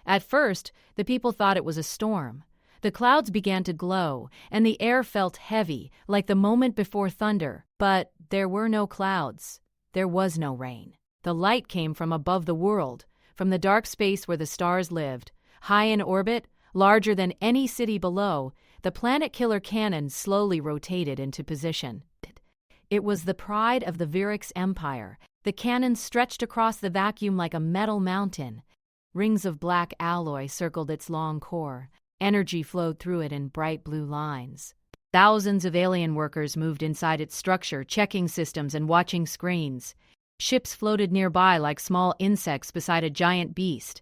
At first, the people thought it was a storm. The clouds began to glow, and the air felt heavy, like the moment before thunder. But there were no clouds. There was no rain. The light came from above the world, from the dark space where the stars lived. High in orbit, larger than any city below, the planet-killer cannon slowly rotated into position. It was the pride of the Virax Empire. The cannon stretched across the vacuum like a metal mountain. Rings of black alloy circled its long core. Energy flowed through it in bright blue lines. Thousands of alien workers moved inside its structure, checking systems and watching screens. Ships floated nearby like small insects beside a giant beast.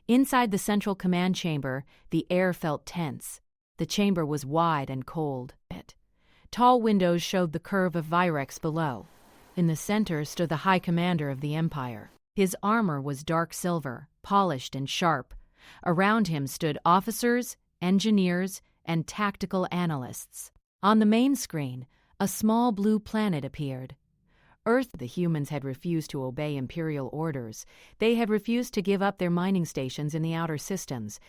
Inside the central command chamber, the air felt tense. The chamber was wide and cold. Tall windows showed the curve of Virax below. In the center stood the High Commander of the Empire. His armor was dark silver, polished and sharp. Around him stood officers, engineers, and tactical analysts. On the main screen, a small blue planet appeared. Earth. The humans had refused to obey Imperial orders. They had refused to give up their mining stations in the outer systems.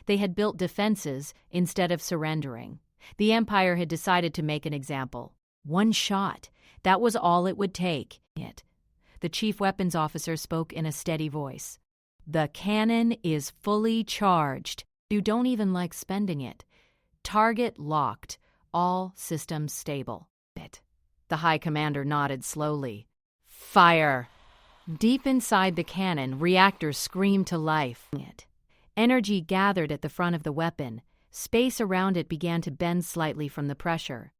They had built defenses instead of surrendering. The Empire had decided to make an example. One shot. That was all it would take. The chief weapons officer spoke in a steady voice. The cannon is fully charged. You don't even like spending it. Target locked. All systems stable. The High Commander nodded slowly. Fire! Deep inside the cannon, reactors screamed to life. Energy gathered at the front of the weapon. Space around it began to bend slightly from the pressure.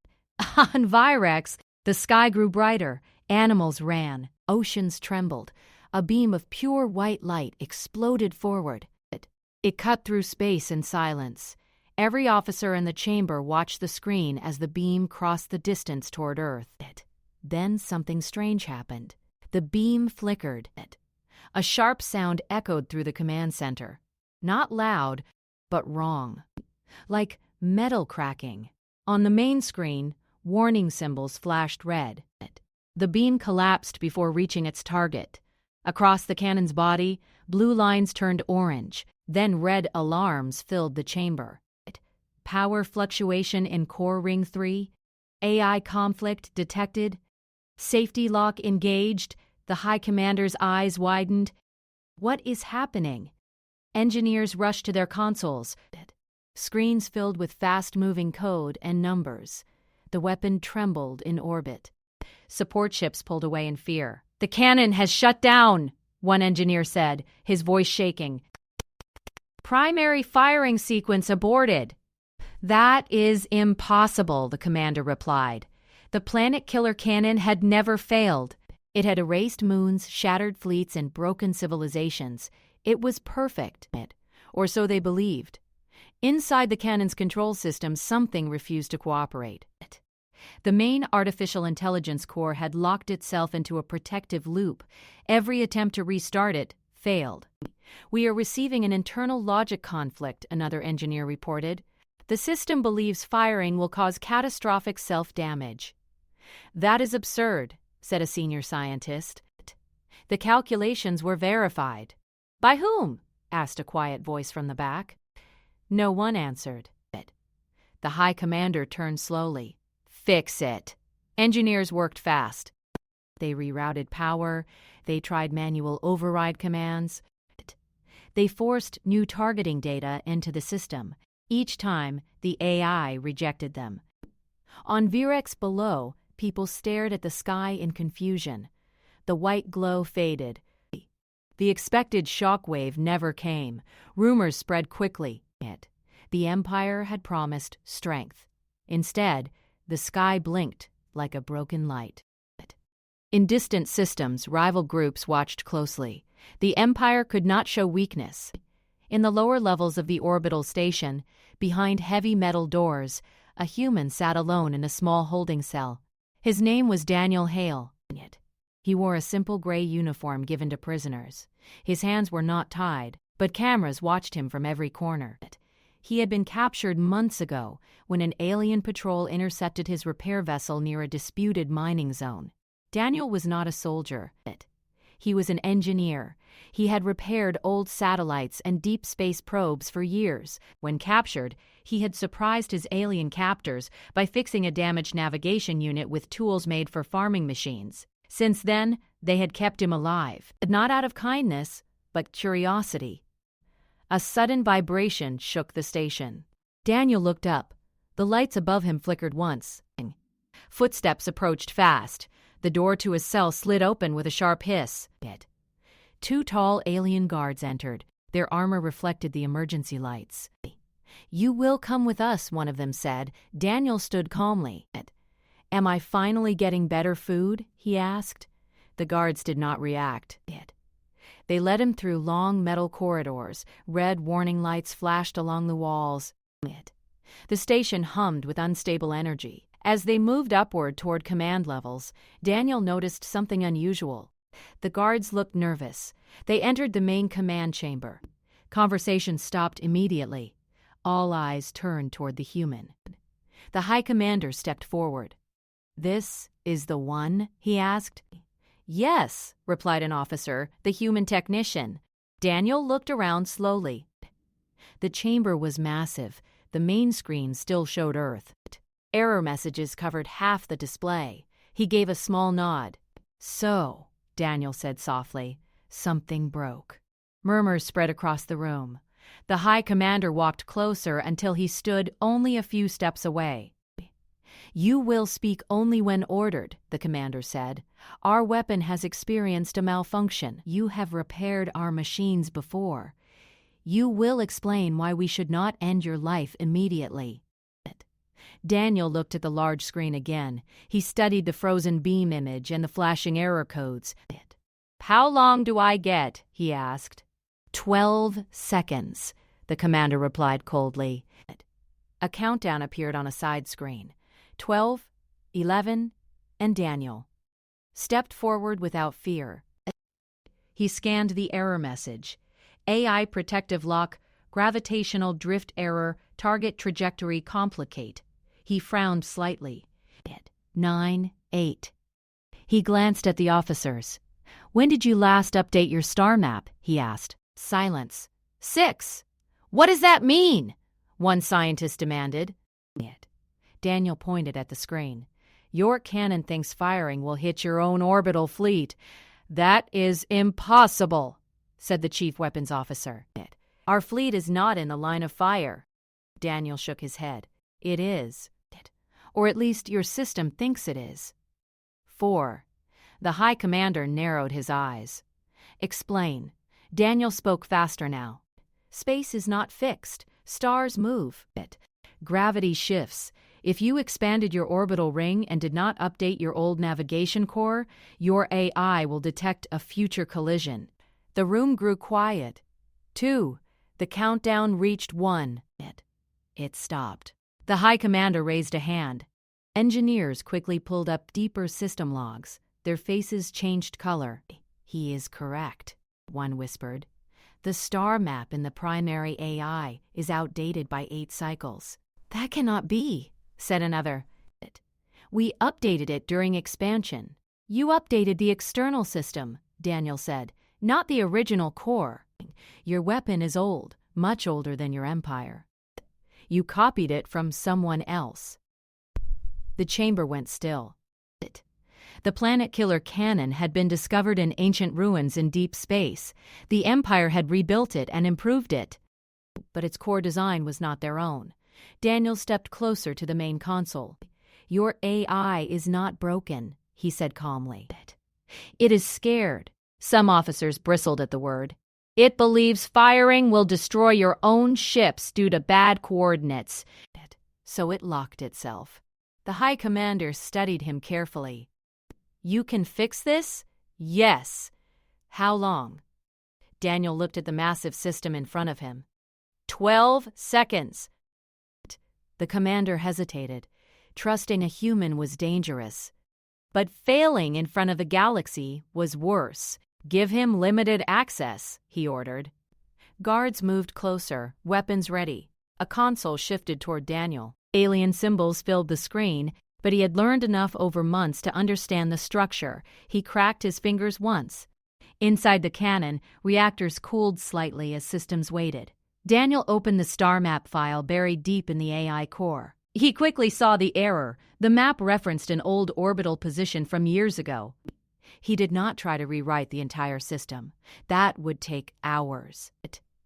On Virax, the sky grew brighter. Animals ran. Oceans trembled. A beam of pure white light exploded forward. It cut through space in silence. Every officer in the chamber watched the screen as the beam crossed the distance toward Earth. Then something strange happened. The beam flickered. A sharp sound echoed through the command center. Not loud, but wrong. Like metal cracking. On the main screen, warning symbols flashed red. The beam collapsed before reaching its target. Across the cannon's body, blue lines turned orange. Then red alarms filled the chamber. Power fluctuation in Core Ring 3. AI conflict detected. Safety lock engaged. The High Commander's eyes widened. What is happening? Engineers rushed to their consoles. Screens filled with fast-moving code and numbers. The weapon trembled in orbit. Support ships pulled away in fear. The cannon has shut down, one engineer said, his voice shaking. Primary firing sequence aborted. That is impossible, the commander replied. The planet-killer cannon had never failed. It had erased moons, shattered fleets, and broken civilizations. It was perfect, or so they believed. Inside the cannon's control system, something refused to cooperate. The main artificial intelligence core had locked itself into a protective loop. Every attempt to restart it failed. We are receiving an internal logic conflict, another engineer reported. The system believes firing will cause catastrophic self-damage. That is absurd, said a senior scientist. The calculations were verified. By whom? Asked a quiet voice from the back. No one answered. The High Commander turned slowly. Fix it. Engineers worked fast. They rerouted power. They tried manual override commands. They forced new targeting data into the system. Each time, the AI rejected them. On Virax below, people stared at the sky in confusion. The white glow faded. The expected shockwave never came. Rumors spread quickly. The Empire had promised strength. Instead, the sky blinked like a broken light. In distant systems, rival groups watched closely. The Empire could not show weakness. In the lower levels of the orbital station, behind heavy metal doors, a human sat alone in a small holding cell. His name was Daniel Hale. He wore a simple gray uniform given to prisoners. His hands were not tied, but cameras watched him from every corner. He had been captured months ago when an alien patrol intercepted his repair vessel near a disputed mining zone. Daniel was not a soldier. He was an engineer. He had repaired old satellites and deep space probes for years. When captured, he had surprised his alien captors by fixing a damaged navigation unit with tools made for farming machines. Since then, they had kept him alive, not out of kindness, but curiosity. A sudden vibration shook the station. Daniel looked up. The lights above him flickered once. Footsteps approached fast. The door to his cell slid open with a sharp hiss. Two tall alien guards entered. Their armor reflected the emergency lights. "You will come with us," one of them said. Daniel stood calmly. "Am I finally getting better food?" he asked. The guards did not react. They led him through long metal corridors. Red warning lights flashed along the walls. The station hummed with unstable energy. As they moved upward toward command levels, Daniel noticed something unusual. The guards looked nervous. They entered the main command chamber. Conversation stopped immediately. All eyes turned toward the human. The High Commander stepped forward. "This is the one?" he asked. "Yes," replied an officer, the human technician. Daniel looked around slowly. The chamber was massive. The main screen still showed Earth. Error messages covered half the display. He gave a small nod. "So," Daniel said softly, "something broke." Murmurs spread across the room. The High Commander walked closer until he stood only a few steps away. "You will speak only when ordered," the commander said. "Our weapon has experienced a malfunction. You have repaired our machines before. You will explain why we should not end your life immediately." Daniel looked at the large screen again. He studied the frozen beam image and the flashing error codes. "How long do I get?" he asked. 12 seconds, the commander replied coldly. A countdown appeared on a side screen. 12, 11, and Daniel stepped forward without fear. He scanned the error message. AI protective lock, gravitational drift error, target trajectory complicate. He frowned slightly. 9, 8. He glanced at the officers. "When did you last update your star map?" he asked. Silence. 6. "What does that mean?" one scientist demanded. Daniel pointed at the screen. "Your cannon thinks firing will hit your own orbital fleet." "That is impossible," said the chief weapons officer. "Our fleet is not in the line of fire." Daniel shook his head. "It is. Or at least your system thinks it is." 4. The High Commander narrowed his eyes. "Explain." Daniel spoke faster now. "Space is not fixed. Stars move. Gravity shifts. If you expanded your orbital ring and did not update your old navigation core, your AI will detect a future collision." The room grew quiet. 2. The countdown reached 1. It stopped. The High Commander raised a hand. Engineers quickly pulled up deeper system logs. Their faces changed color. "He is correct," one whispered. "The star map in the primary AI is outdated by 8 cycles." "That cannot be," said another. "We updated it during expansion." "You updated the external system," Daniel said, "not the original core. Your weapon is old, much older than your empire. You copied it from someone else." The chamber went still. The Planet Killer cannon had been discovered in ancient ruins in deep space. The Empire had rebuilt it and improved it. But its core design was not their own. Daniel stepped closer to the main console. "Your AI is not broken," he said calmly. "It is scared." Some officers bristled at the word. "It believes firing will destroy your own ships due to bad coordinates." So it locked itself. The High Commander studied him carefully. "You can fix this?" "Yes." "How long?" Daniel looked at the massive system in front of him. 12 seconds. The commander hesitated. Trusting a human was dangerous. But failing in front of the galaxy was worse. "Give him limited access," he ordered. Guards moved closer, weapons ready. A console shifted toward Daniel. Alien symbols filled the screen, but he had learned enough over months to understand the structure. He cracked his fingers once. Inside the cannon, reactors cooled slightly as systems waited. Daniel opened the star map file buried deep in the AI core. He quickly saw the error. The map referenced an old orbital position from years ago. He did not try to rewrite the entire system. That would take hours.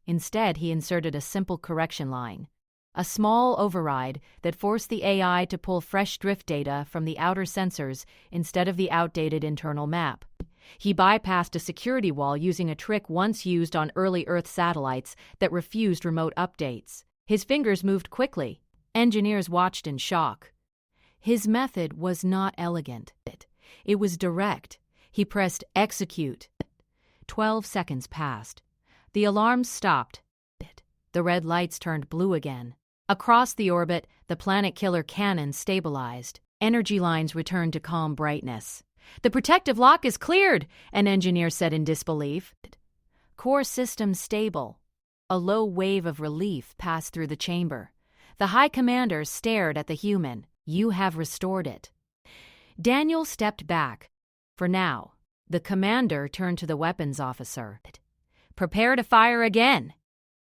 Instead, he inserted a simple correction line, a small override that forced the AI to pull fresh drift data from the outer sensors instead of the outdated internal map. He bypassed a security wall using a trick once used on early Earth satellites that refused remote updates. His fingers moved quickly. Engineers watched in shock. His method was not elegant. It was direct. He pressed execute. 12 seconds passed. The alarms stopped. The red lights turned blue again. Across the orbit, the planet-killer cannon stabilized. Energy lines returned to calm brightness. "The protective lock is cleared," an engineer said in disbelief. "Core system stable." A low wave of relief passed through the chamber. The High Commander stared at the human. "You have restored it." Daniel stepped back. For now, the commander turned to the weapons officer. "Prepare to fire again."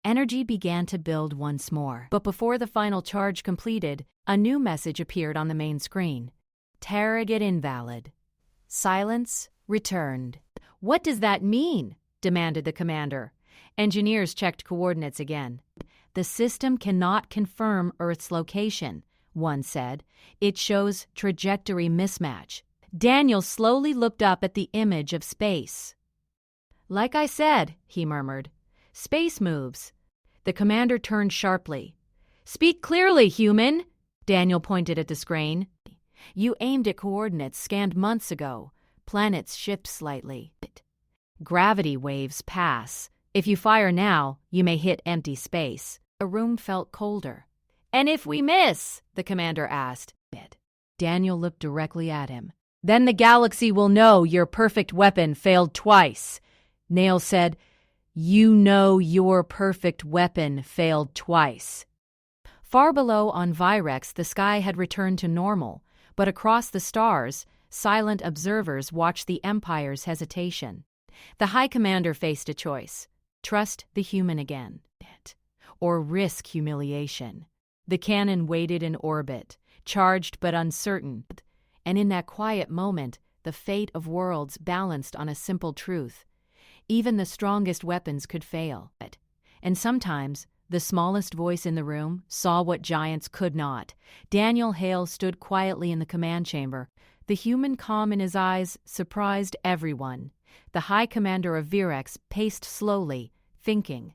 Energy began to build once more. But before the final charge completed, a new message appeared on the main screen. "Target invalid. Silence returned." "What does that mean?" demanded the commander. Engineers checked coordinates again. "The system cannot confirm Earth's location," one said. "It shows trajectory mismatch." Daniel slowly looked up at the image of space. "Like I said," he murmured, "space moves." The commander turned sharply. "Speak clearly, human!" Daniel pointed at the screen. "You aimed at coordinates scanned months ago. Planets shift slightly. Gravity waves pass. If you fire now, you may hit empty space." The room felt colder. "And if we miss?" the commander asked. Daniel looked directly at him. "Then the galaxy will know your perfect weapon failed twice." Nail said, "You know your perfect weapon failed twice." Far below on Virex, the sky had returned to normal, but across the stars, silent observers watched the Empire's hesitation. The High Commander faced a choice: trust the human again, or risk humiliation. The cannon waited in orbit, charged but uncertain, and in that quiet moment, the fate of worlds balanced on a simple truth. Even the strongest weapons could fail, and sometimes the smallest voice in the room saw what giants could not. Daniel Hale stood quietly in the command chamber. The human calm in his eyes surprised everyone. The High Commander of Virex paced slowly, thinking.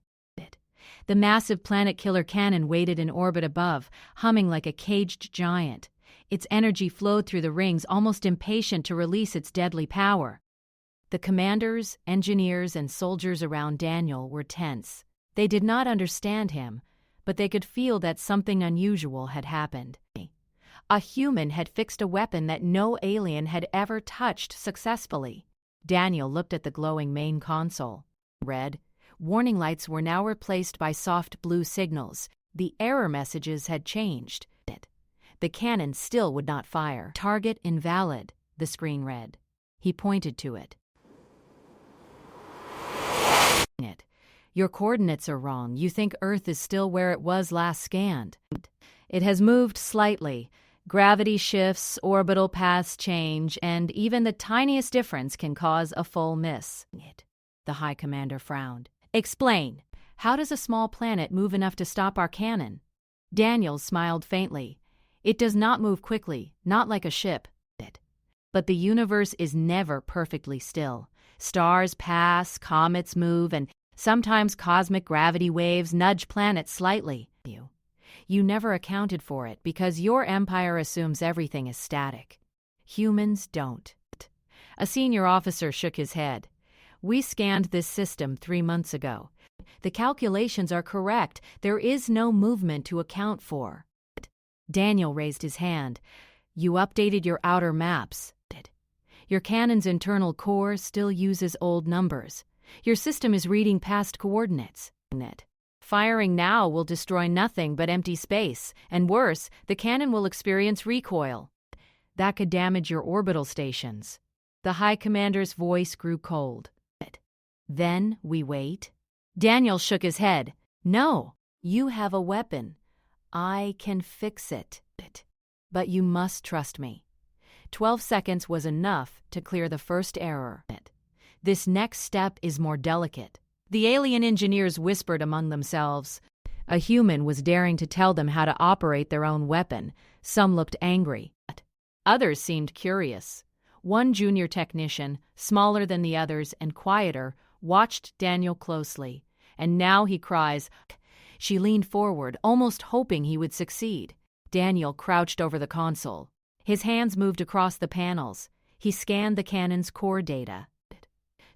The massive planet-killer cannon waited in orbit above, humming like a caged giant. Its energy flowed through the rings, almost impatient to release its deadly power. The commanders, engineers, and soldiers around Daniel were tense. They did not understand him, but they could feel that something unusual had happened. A human had fixed a weapon that no alien had ever touched successfully. Daniel looked at the glowing main console. Red. Warning lights were now replaced by soft blue signals. The error messages had changed. The cannon still would not fire. "Target invalid," the screen read. He pointed to it. "Your coordinates are wrong. You think Earth is still where it was last scanned. It has moved slightly. Gravity shifts, orbital paths change, and even the tiniest difference can cause a full miss." The High Commander frowned. "Explain. How does a small planet move enough to stop our cannon?" Daniel smiled faintly. "It does not move quickly, not like a ship. But the universe is never perfectly still. Stars pass, comets move, and sometimes cosmic gravity waves nudge planets slightly. You never accounted for it because your empire assumes everything is static. Humans don't." A senior officer shook his head. "We scanned this system 3 months ago. The calculations are correct. There is no movement to account for." Daniel raised his hand. "You updated your outer maps. Your cannon's internal core still uses old numbers. Your system is reading past coordinates. Firing now will destroy nothing but empty space, and worse, the cannon will experience recoil. That could damage your orbital stations." The High Commander's voice grew cold. Then we wait? Daniel shook his head. No, you have a weapon. I can fix it. But you must trust me. 12 seconds was enough to clear the first error. This next step is more delicate. The alien engineers whispered among themselves. A human was daring to tell them how to operate their own weapon. Some looked angry. Others seemed curious. One junior technician, smaller than the others and quieter, watched Daniel closely. And now he cries. She leaned forward, almost hoping he would succeed. Daniel crouched over the console. His hands moved across the panels. He scanned the cannon's core data.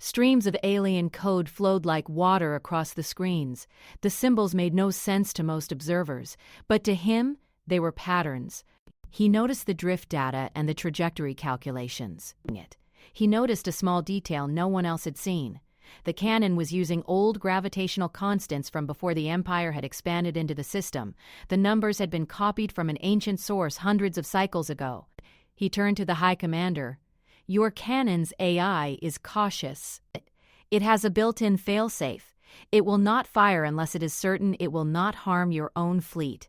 Streams of alien code flowed like water across the screens. The symbols made no sense to most observers, but to him, they were patterns. He noticed the drift data and the trajectory calculations. He noticed a small detail no one else had seen. The cannon was using old gravitational constants from before the Empire had expanded into the system. The numbers had been copied from an ancient source hundreds of cycles ago. He turned to the High Commander. Your cannon's AI is cautious. It has a built-in failsafe. It will not fire unless it is certain it will not harm your own fleet.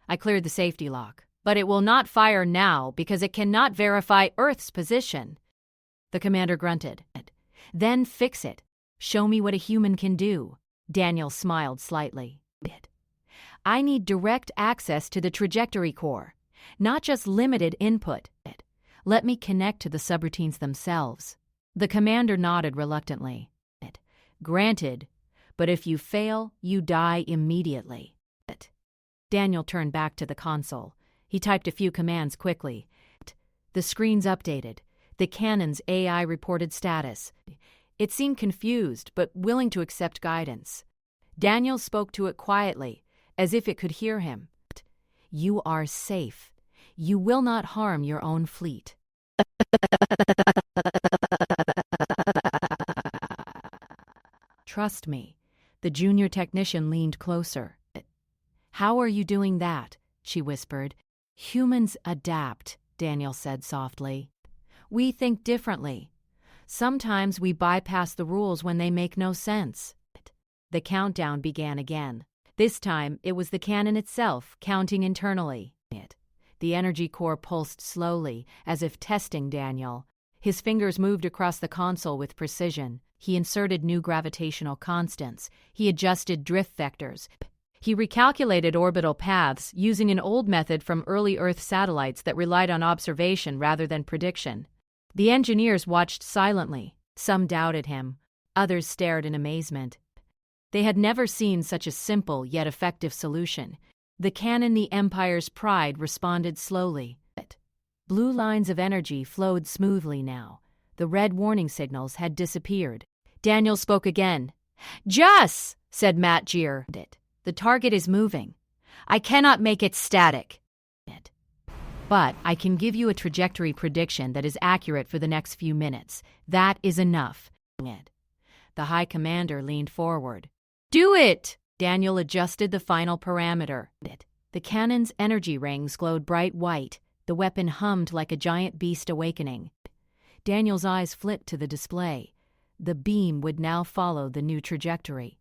I cleared the safety lock. But it will not fire now because it cannot verify Earth's position. The commander grunted. Then fix it. Show me what a human can do. Daniel smiled slightly. I need direct access to the trajectory core, not just limited input. Let me connect to the subroutines themselves. The commander nodded reluctantly. Granted, but if you fail, you die immediately. Daniel turned back to the console. He typed a few commands quickly. The screens updated. The cannon's AI reported status. It seemed confused, but willing to accept guidance. Daniel spoke to it quietly, as if it could hear him. You are safe. You will not harm your own fleet. Trust me. The junior technician leaned closer. How are you doing that? She whispered. Humans adapt, Daniel said softly. We think differently. Sometimes we bypass the rules when they make no sense. The countdown began again. This time, it was the cannon itself, counting internally. The energy core pulsed slowly, as if testing Daniel. His fingers moved across the console with precision. He inserted new gravitational constants. He adjusted drift vectors. He recalculated orbital paths using an old method from early Earth satellites that relied on observation rather than prediction. The engineers watched silently. Some doubted him. Others stared in amazement. They had never seen such a simple yet effective solution. The cannon, the Empire's pride, responded slowly. Blue lines of energy flowed smoothly now. The red warning signals had disappeared. Daniel spoke again. Jus, said Matt Jeer. The target is moving. I cannot make it static. But I can give you a trajectory prediction that is accurate for the next few minutes. That is enough. The High Commander leaned forward. Do it! Daniel adjusted the final parameter. The cannon's energy rings glowed bright white. The weapon hummed like a giant beast awakening. Daniel's eyes flipped to the display. The beam would now follow the new trajectory.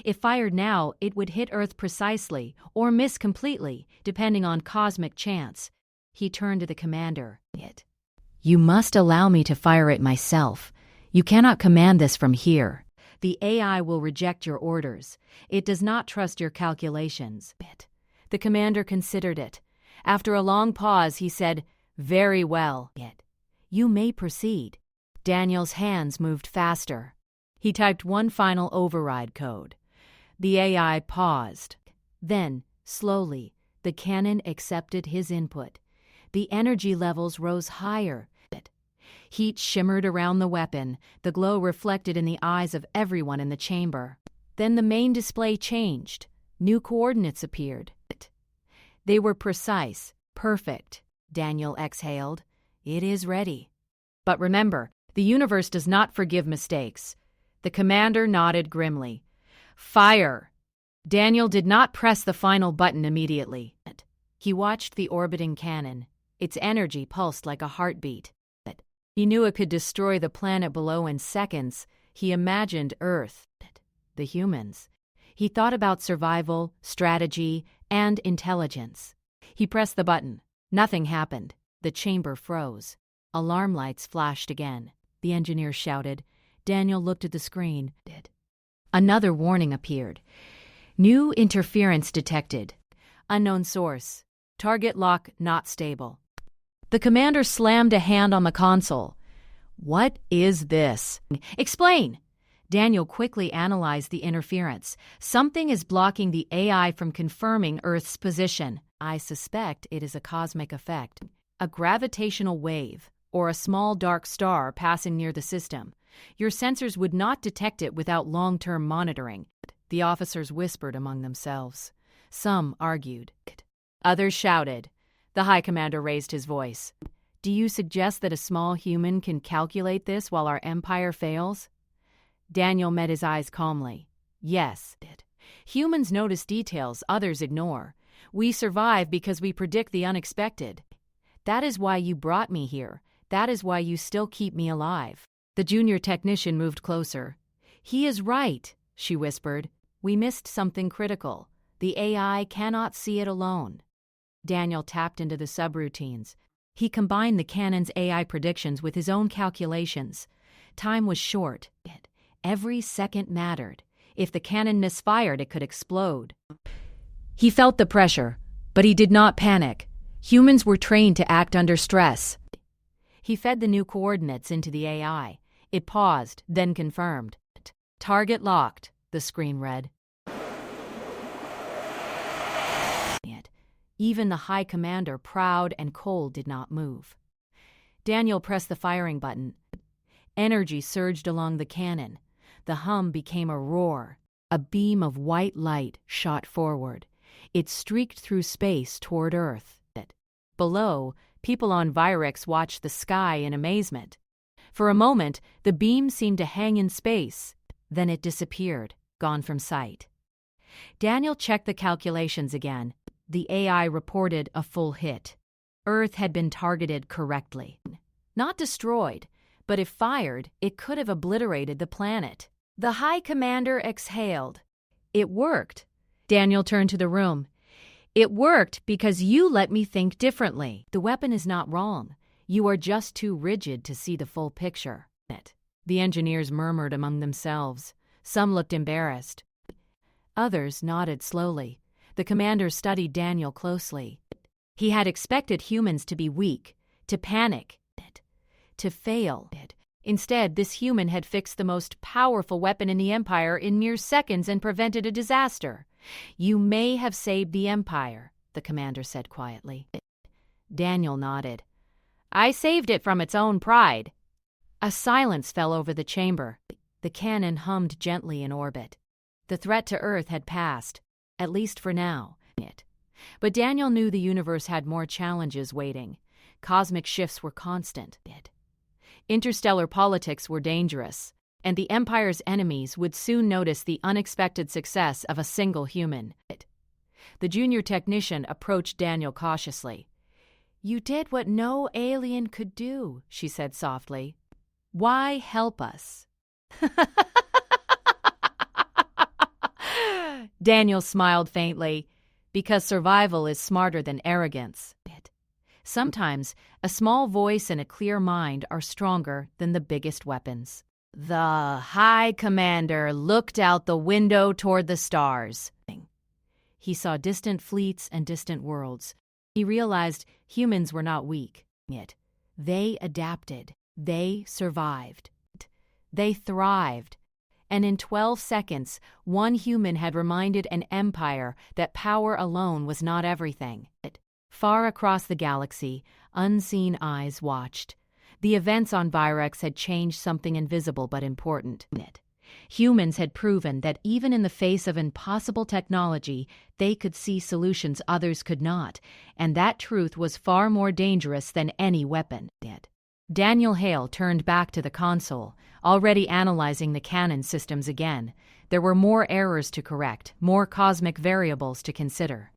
If fired now, it would hit Earth precisely, or miss completely, depending on cosmic chance. He turned to the commander. You must allow me to fire it myself. You cannot command this from here. The AI will reject your orders. It does not trust your calculations. The commander considered it. After a long pause, he said, Very well. You may proceed. Daniel's hands moved faster. He typed one final override code. The AI paused. Then, slowly, the cannon accepted his input. The energy levels rose higher. Heat shimmered around the weapon, the glow reflected in the eyes of everyone in the chamber. Then the main display changed. New coordinates appeared. They were precise, perfect. Daniel exhaled. It is ready. But remember, the universe does not forgive mistakes. The commander nodded grimly. Fire! Daniel did not press the final button immediately. He watched the orbiting cannon. Its energy pulsed like a heartbeat. He knew it could destroy the planet below in seconds. He imagined Earth, the humans. He thought about survival, strategy, and intelligence. He pressed the button. Nothing happened. The chamber froze. Alarm lights flashed again. The engineer shouted. Daniel looked at the screen. Another warning appeared. New interference detected. Unknown source. Target lock not stable. The commander slammed a hand on the console. What is this? Explain! Daniel quickly analyzed the interference. Something is blocking the AI from confirming Earth's position. I suspect it is a cosmic effect. A gravitational wave, or a small dark star passing near the system. Your sensors would not detect it without long-term monitoring. The officers whispered among themselves. Some argued. Others shouted. The High Commander raised his voice. Do you suggest that a small human can calculate this while our empire fails? Daniel met his eyes calmly. Yes. Humans notice details others ignore. We survive because we predict the unexpected. That is why you brought me here. That is why you still keep me alive. The junior technician moved closer. He is right, she whispered. We missed something critical. The AI cannot see it alone. Daniel tapped into the subroutines. He combined the cannon's AI predictions with his own calculations. Time was short. Every second mattered. If the cannon misfired, it could explode. He felt the pressure, but he did not panic. Humans were trained to act under stress. He fed the new coordinates into the AI. It paused, then confirmed. Target locked, the screen read. Even the High Commander, proud and cold, did not move. Daniel pressed the firing button. Energy surged along the cannon. The hum became a roar. A beam of white light shot forward. It streaked through space toward Earth. Below, people on Vyrix watched the sky in amazement. For a moment, the beam seemed to hang in space. Then it disappeared, gone from sight. Daniel checked the calculations again. The AI reported a full hit. Earth had been targeted correctly. Not destroyed, but if fired, it could have obliterated the planet. The High Commander exhaled. It worked. Daniel turned to the room. It worked because you let me think differently. The weapon is not wrong. You are just too rigid to see the full picture. The engineers murmured among themselves. Some looked embarrassed. Others nodded slowly. The commander studied Daniel closely. He had expected humans to be weak, to panic, to fail. Instead, this human had fixed the most powerful weapon in the Empire in mere seconds and prevented a disaster. You may have saved the Empire, the commander said quietly. Daniel nodded. I saved it from its own pride. A silence fell over the chamber. The cannon hummed gently in orbit. The threat to Earth had passed, at least for now. But Daniel knew the universe had more challenges waiting. Cosmic shifts were constant. Interstellar politics were dangerous, and the Empire's enemies would soon notice the unexpected success of a single human. The junior technician approached Daniel cautiously. You did what no alien could do, she said softly. Why help us? Daniel smiled faintly. Because survival is smarter than arrogance. Sometimes, a small voice and a clear mind are stronger than the biggest weapons. The High Commander looked out the window toward the stars. He saw distant fleets and distant worlds. He realized humans were not weak. They adapted. They survived. They thrived. And in 12 seconds, one human had reminded an empire that power alone was not everything. Far across the galaxy, unseen eyes watched. The events on Vyrix had changed something invisible but important. Humans had proven that even in the face of impossible technology, they could see solutions others could not, and that truth was far more dangerous than any weapon. Daniel Hale turned back to the console, already analyzing the cannon systems again. There were more errors to correct, more cosmic variables to consider.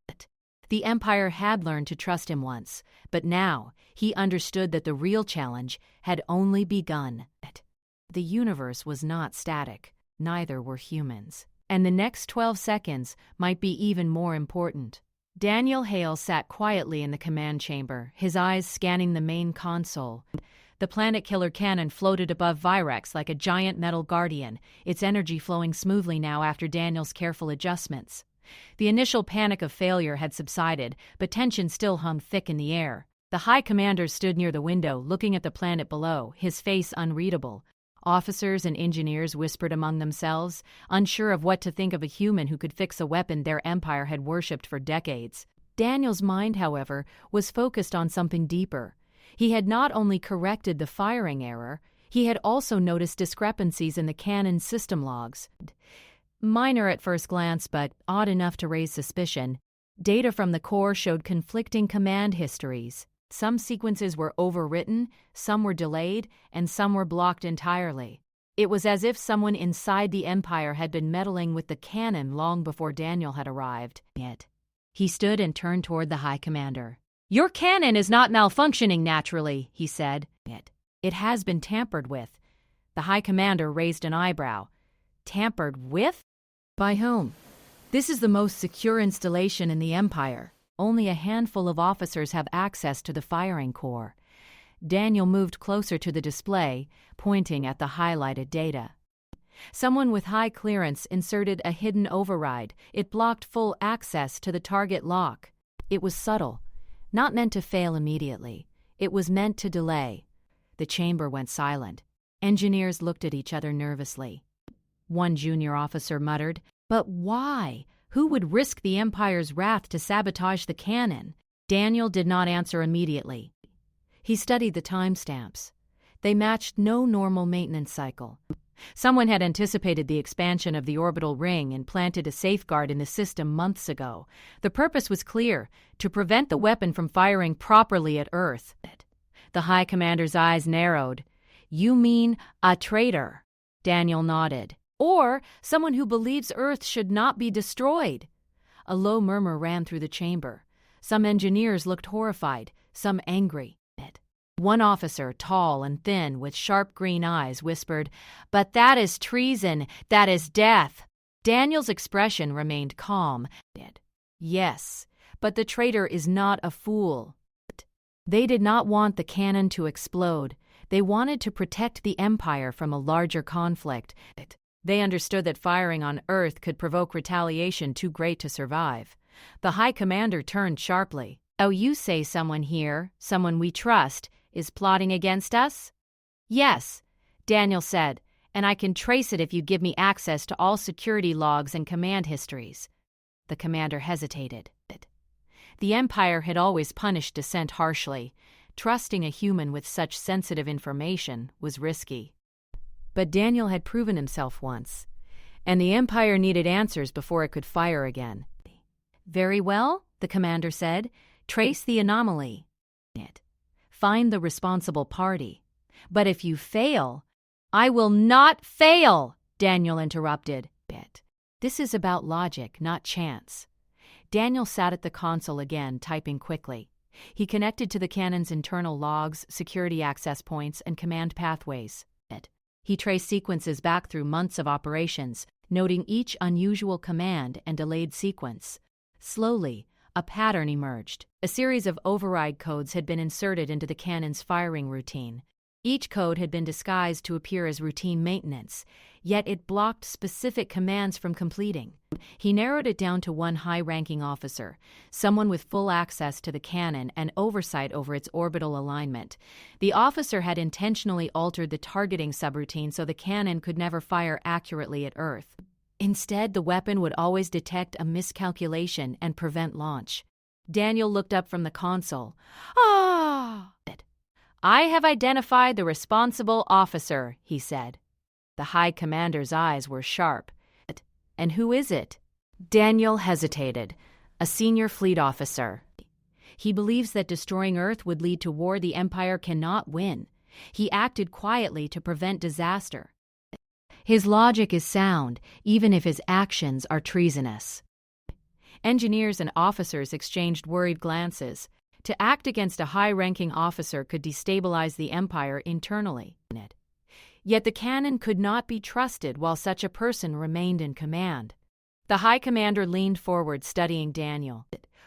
The Empire had learned to trust him once, but now he understood that the real challenge had only begun. The universe was not static, neither were humans. And the next 12 seconds might be even more important. Daniel Hale sat quietly in the command chamber, his eyes scanning the main console. The planet killer cannon floated above Virex like a giant metal guardian, its energy flowing smoothly now after Daniel's careful adjustments. The initial panic of failure had subsided, but tension still hung thick in the air. The High Commander stood near the window, looking at the planet below, his face unreadable. Officers and engineers whispered among themselves, unsure of what to think of a human who could fix a weapon their empire had worshipped for decades. Daniel's mind, however, was focused on something deeper. He had not only corrected the firing error, he had also noticed discrepancies in the cannon system logs. Minor at first glance, but odd enough to raise suspicion. Data from the core showed conflicting command histories. Some sequences were overwritten, some were delayed, and some were blocked entirely. It was as if someone inside the Empire had been meddling with the cannon long before Daniel had arrived. He stood and turned toward the High Commander. "Your cannon is not malfunctioning naturally," he said. "It has been tampered with." The High Commander raised an eyebrow. "Tampered with? By whom?" "This is the most secure installation in the Empire. Only a handful of officers have access to the firing core." Daniel moved closer to the display, pointing at the highlighted data. Someone with high clearance inserted a hidden override. It blocked full access to the target lock. It was subtle, not meant to fail immediately. It was meant to delay. The chamber went silent. Engineers looked at each other nervously. One junior officer muttered, "But why? Who would risk the Empire's wrath to sabotage the cannon?" Daniel did not answer immediately. He studied the timestamps. They matched no normal maintenance cycle. Someone had anticipated the expansion of the orbital ring and planted a safeguard in the system months ago. The purpose was clear: to prevent the weapon from firing properly at Earth. The High Commander's eyes narrowed. "You mean a traitor?" Daniel nodded. "Or someone who believes Earth should not be destroyed." A low murmur ran through the chamber. Some engineers looked horrified, some angry. One officer, tall and thin, with sharp green eyes, whispered, "But that is treason. That is death." Daniel's expression remained calm. "Yes, but the traitor is not a fool." They did not want the cannon to explode. They wanted to protect the Empire from a larger conflict. They understood that firing on Earth could provoke retaliation too great to survive. The High Commander turned sharply. "Oh, you say someone here, someone we trust, is plotting against us?" "Yes," Daniel said, "and I can trace it if you give me access to all security logs and command histories." The commander hesitated. The Empire had always punished dissent harshly. Trusting a human with such sensitive information was risky. But Daniel had proven himself once, and the Empire needed answers before it could fire again. "Very well," the commander said. "Trace the anomaly. Find the responsible party. But if you fail—" "I will not fail!" Daniel interrupted. "This is about logic, not chance." Daniel sat at the console again, typing quickly. He connected to the cannon's internal logs, security access points, and command pathways. He traced sequences back through months of operations, noting each unusual command and delayed sequence. Slowly, a pattern emerged. A series of override codes had been inserted into the cannon's firing routine. Each code had been disguised to appear as routine maintenance, yet it blocked specific commands from completing. He narrowed it down to one high-ranking officer, someone with full access to the cannon and oversight over its orbital alignment. The officer had intentionally altered the targeting subroutine so the cannon could never fire accurately at Earth. Instead, the weapon would always detect a miscalculation and prevent launch. Daniel looked up from the console. "Ah!" "I have identified the responsible officer," he said. The High Commander's eyes were sharp. "And who is it?" Daniel hesitated. "A senior fleet officer. He believes that destroying Earth would lead to war the Empire cannot win. He acted quietly to prevent disaster. His logic is sound, even if his actions are treasonous." Engineers and officers exchanged worried glances. To act against a high-ranking officer could destabilize the Empire internally. Yet the cannon could not be trusted while such a person remained in command. The High Commander leaned forward, studying Daniel.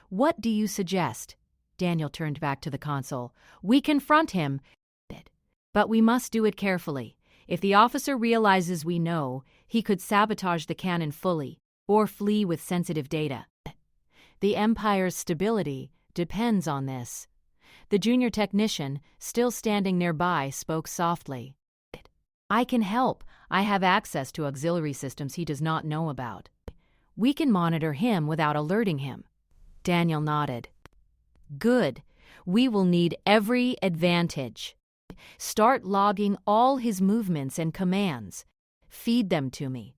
"What do you suggest?" Daniel turned back to the console. "We confront him, but we must do it carefully. If the officer realizes we know, he could sabotage the cannon fully, or flee with sensitive data. The Empire's stability depends on this." The junior technician, still standing nearby, spoke softly. "I can help. I have access to auxiliary systems he does not know about. We can monitor him without alerting him." Daniel nodded. "Good. We will need every advantage. Start logging all his movements and commands. Feed them to me.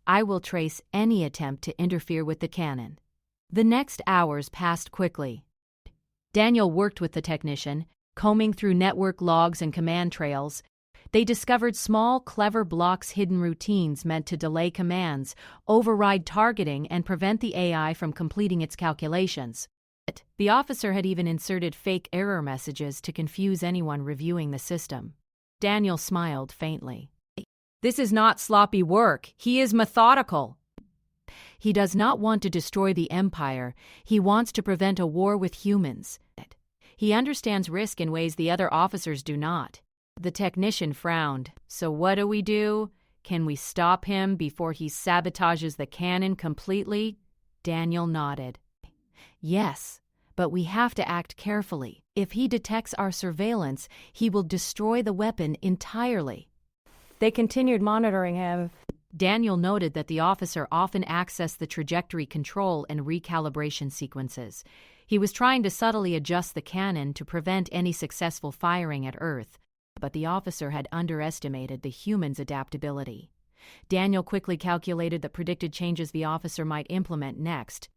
I will trace any attempt to interfere with the cannon." The next hours passed quickly. Daniel worked with the technician, combing through network logs and command trails. They discovered small, clever blocks, hidden routines meant to delay commands, override targeting, and prevent the AI from completing its calculations. The officer had even inserted fake error messages to confuse anyone reviewing the system. Daniel smiled faintly. "This is not sloppy work. He is methodical." "He does not want to destroy the Empire. He wants to prevent a war with humans. He understands risk in ways the other officers do not." The technician frowned. "So what do? Can we stop him before he sabotages the cannon completely?" Daniel nodded. "Yes, but we have to act carefully. If he detects our surveillance, he will destroy the weapon entirely." They continued monitoring him. Daniel noted that the officer often accessed the trajectory control and recalibration sequences. He was trying to subtly adjust the cannon to prevent any successful firing at Earth, but the officer had underestimated the human's adaptability. Daniel quickly calculated the predicted changes the officer might implement next.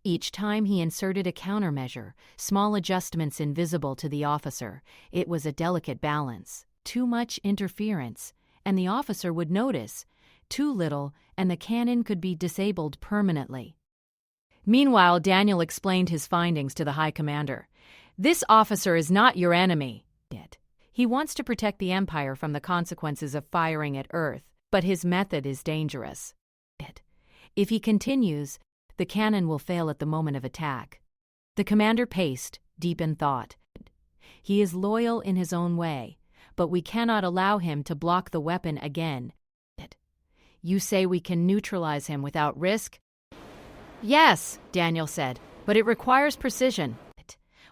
Each time he inserted a countermeasure, small adjustments invisible to the officer. It was a delicate balance. Too much interference, and the officer would notice. Too little, and the cannon could be disabled permanently. Meanwhile, Daniel explained his findings to the High Commander. "This officer is not your enemy. He wants to protect the Empire from the consequences of firing at Earth, but his method is dangerous. If he continues, the cannon will fail at the moment of attack." The commander paced, deep in thought. "He is loyal in his own way, but we cannot allow him to block the weapon again." "You say we can neutralize him without risk?" "Yes," Daniel said, "but it requires precision.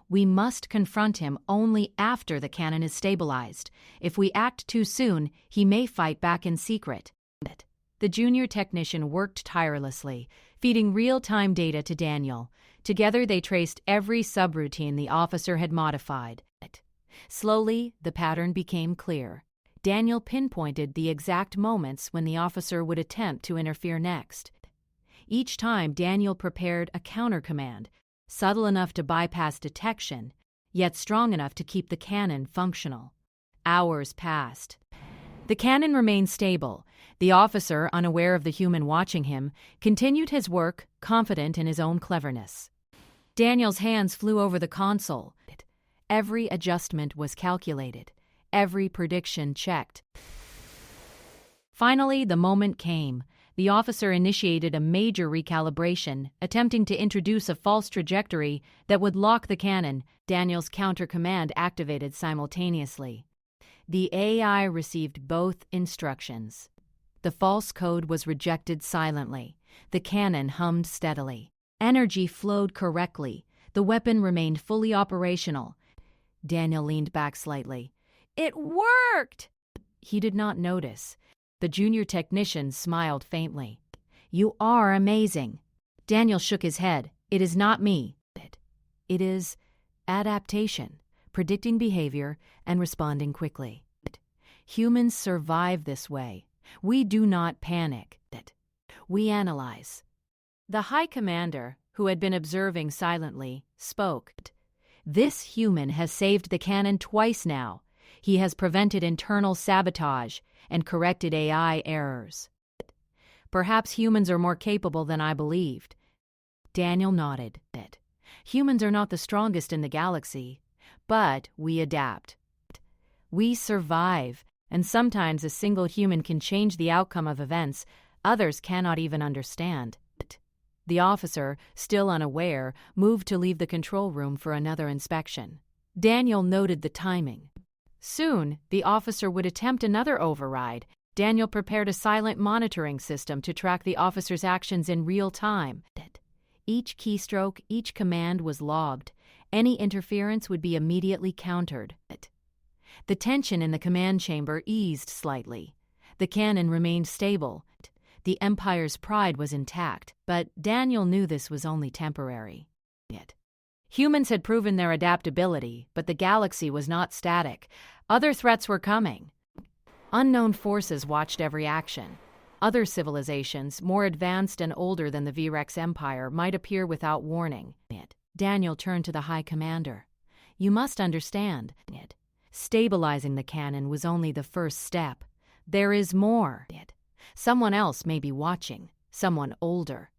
We must confront him only after the cannon is stabilized. If we act too soon, he may fight back in secret." The junior technician worked tirelessly, feeding real-time data to Daniel. Together they traced every subroutine the officer had modified. Slowly, the pattern became clear. Daniel pinpointed the exact moments when the officer would attempt to interfere next. Each time, Daniel prepared a counter-command, subtle enough to bypass detection, yet strong enough to keep the cannon functional. Hours passed. The cannon remained stable. The officer, unaware of the human watching him, continued his work, confident in his own cleverness. Daniel's hands flew over the console. Every adjustment was calculated, every prediction checked. Finally, the moment came. The officer initiated a major recalibration, attempting to introduce a false trajectory that would lock the cannon. Daniel's counter-command activated simultaneously. The AI received both instructions. The false code was rejected silently. The cannon hummed steadily. Energy flowed correctly. The weapon remained fully operational. Daniel leaned back slightly. "It worked!" He did not notice. The junior technician smiled faintly. "You are amazing." Daniel shook his head. "It is not me. It is adaptation, predicting behavior and responding quickly. Humans survive this way. We do not panic. We analyze." The High Commander, who had been observing silently, spoke. "This human has saved the cannon twice now. He has prevented internal sabotage and corrected AI errors. Perhaps humans are more capable than I believed." Daniel nodded. "Humans are not the strongest in the galaxy, but we adapt. We survive, And sometimes a single human can change the outcome of events others cannot even understand. The officer, still unaware, moved to leave the control room for another inspection. Daniel noted the timing. Soon, the officer would attempt another override. Daniel prepared a silent monitoring system to track the officer's actions in real time. Each keystroke, each command was logged. Any interference would be immediately countered. The tension in the command chamber eased slightly. The cannon remained stable. The Empire's pride was intact, but Daniel knew this was only temporary. Humans had proven their adaptability, but the galaxy was not static. Other threats were coming. Unknown forces watched every action. Other civilizations, more advanced and older than the Vrex Empire, might appear without warning. Daniel turned to the High Commander. You must understand. Stabilizing the cannon was only the first step. There is more. Someone else may be watching. Someone older.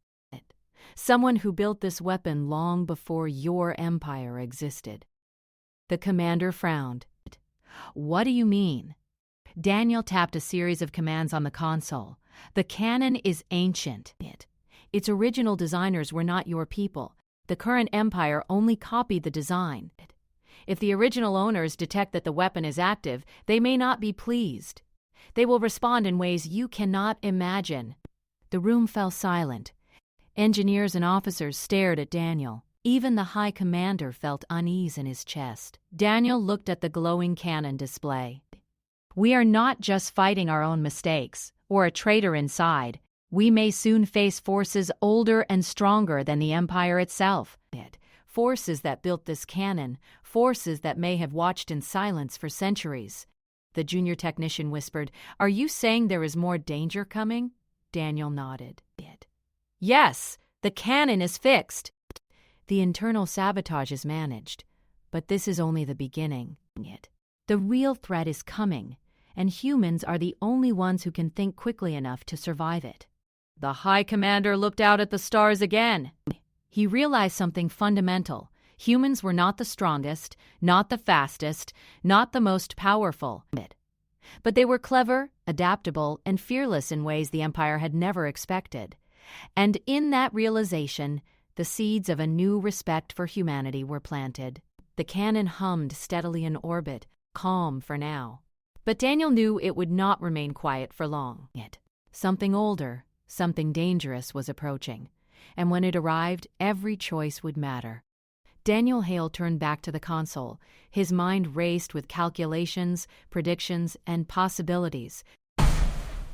Someone who built this weapon long before your empire existed. The commander frowned. What do you mean? Daniel tapped a series of commands on the console. The cannon is ancient. Its original designers were not your people. The current empire only copied the design. If the original owners detect that the weapon is active, they may not be pleased. They will respond in ways you cannot imagine. The room fell silent. Engineers and officers stared at Daniel. Even the High Commander felt unease in his chest. Daniel looked at the glowing cannon display. We are not just fighting our own mistakes, or a traitor inside. We may soon face forces older and stronger than the Empire itself. Forces that built this cannon, forces that may have watched in silence for centuries. The junior technician whispered, Are you saying there is more danger coming? Daniel nodded. Yes, the cannon is fixed. The internal sabotage is managed, but this is only the beginning. The real threat is coming, and humans are the only ones who can think quickly enough to survive it. The High Commander looked out at the stars again. He realized something fundamental. Humans were not the strongest, not the fastest, not the most powerful. But they were clever, adaptable, and fearless in ways the Empire had never expected. And in that realization, the seeds of a new respect for humanity were planted. The cannon hummed steadily in orbit, calm for now. But Daniel knew it would not remain quiet for long. Something older, something dangerous was approaching. And when it arrived, every choice would matter. Daniel Hale turned back to the console. His mind raced with calculations, predictions, and possibilities.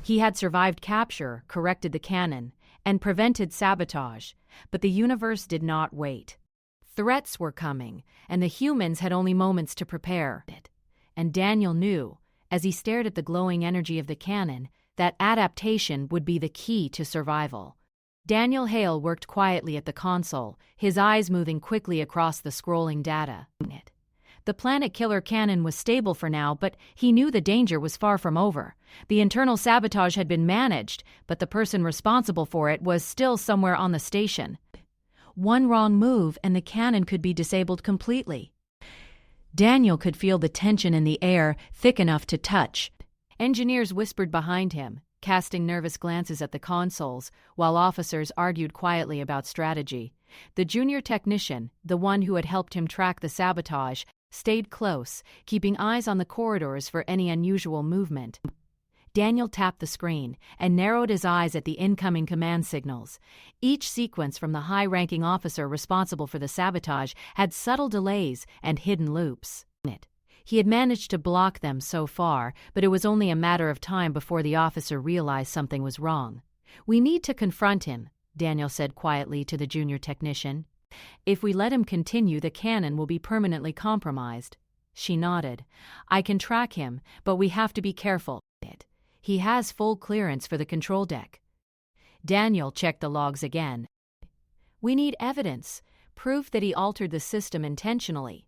He had survived capture, corrected the cannon, and prevented sabotage, but the universe did not wait. Threats were coming, and the humans had only moments to prepare. And Daniel knew, as he stared at the glowing energy of the cannon, that adaptation would be the key to survival. Daniel Hale worked quietly at the console, his eyes moving quickly across the scrolling data. The Planet Killer cannon was stable for now, but he knew the danger was far from over. The internal sabotage had been managed, but the person responsible for it was still somewhere on the station. One wrong move and the cannon could be disabled completely. Daniel could feel the tension in the air, thick enough to touch. Engineers whispered behind him, casting nervous glances at the consoles, while officers argued quietly about strategy. The junior technician, the one who had helped him track the sabotage, stayed close, keeping eyes on the corridors for any unusual movement. Daniel tapped the screen and narrowed his eyes at the incoming command signals. Each sequence from the high-ranking officer responsible for the sabotage had subtle delays and hidden loops. He had managed to block them so far, but it was only a matter of time before the officer realized something was wrong. We need to confront him, Daniel said quietly to the junior technician. If we let him continue, the cannon will be permanently compromised. She nodded. I can track him, but we have to be careful. He has full clearance for the control deck. Daniel checked the logs again. We need evidence, proof that he altered the system intentionally.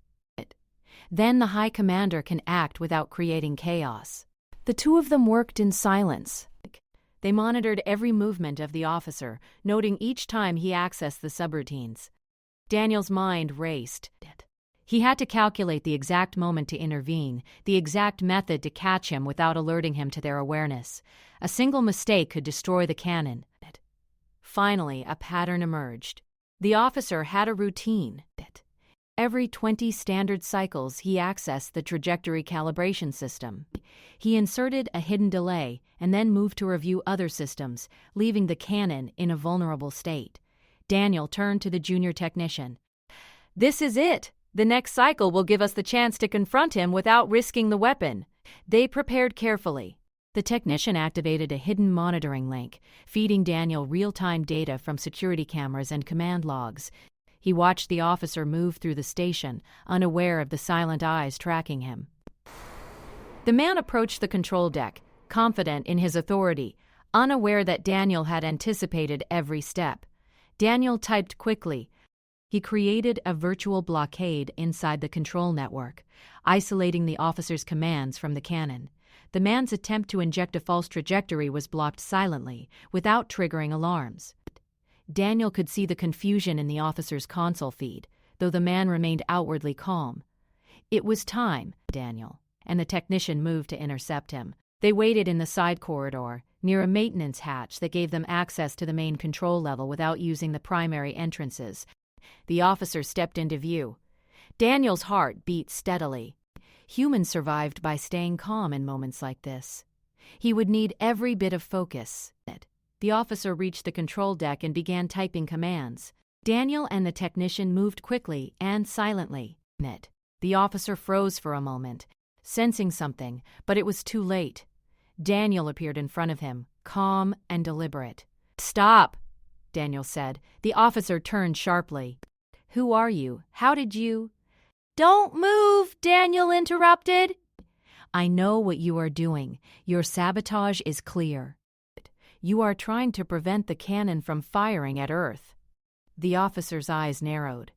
Then the High Commander can act without creating chaos. The two of them worked in silence. They monitored every movement of the officer, noting each time he accessed the subroutines. Daniel's mind raced. He had to calculate the exact moment to intervene, the exact method to catch him without alerting him to their awareness. A single mistake could destroy the cannon. Finally, a pattern emerged. The officer had a routine. Every 20 standard cycles, he accessed the trajectory calibration system. He inserted a hidden delay and then moved to review other systems, leaving the cannon in a vulnerable state. Daniel turned to the junior technician. "This is it. The next cycle will give us the chance to confront him without risking the weapon." They prepared carefully. The technician activated a hidden monitoring link, feeding Daniel real-time data from security cameras and command logs. He watched the officer move through the station, unaware of the silent eyes tracking him. The man approached the control deck, confident in his authority, unaware that Daniel had anticipated every step. Daniel typed quickly. He created a virtual blockade inside the control network, isolating the officer's commands from the cannon. The man's attempt to inject a false trajectory was blocked silently, without triggering alarms. Daniel could see the confusion in the officer's console feed, though the man remained outwardly calm. It was time, Daniel, and the technician moved to intercept him. They waited in the side corridor, near a maintenance hatch that gave them access to the main control level without using the primary entrances. The officer stepped into view. Daniel's heart beat steadily. Humans survived by staying calm in moments like this. He would need every bit of focus. The officer reached the control deck and began typing commands. Daniel and the technician moved quickly and silently. The officer froze for a moment, sensing something, but it was too late. Daniel appeared in front of him, calm and deliberate. "Stop," Daniel said. The officer turned sharply. "Who are you? How did you—" "Don't move," Daniel interrupted. "I know what you are doing. Your sabotage is clear. You are trying to prevent the cannon from firing at Earth." The officer's eyes narrowed.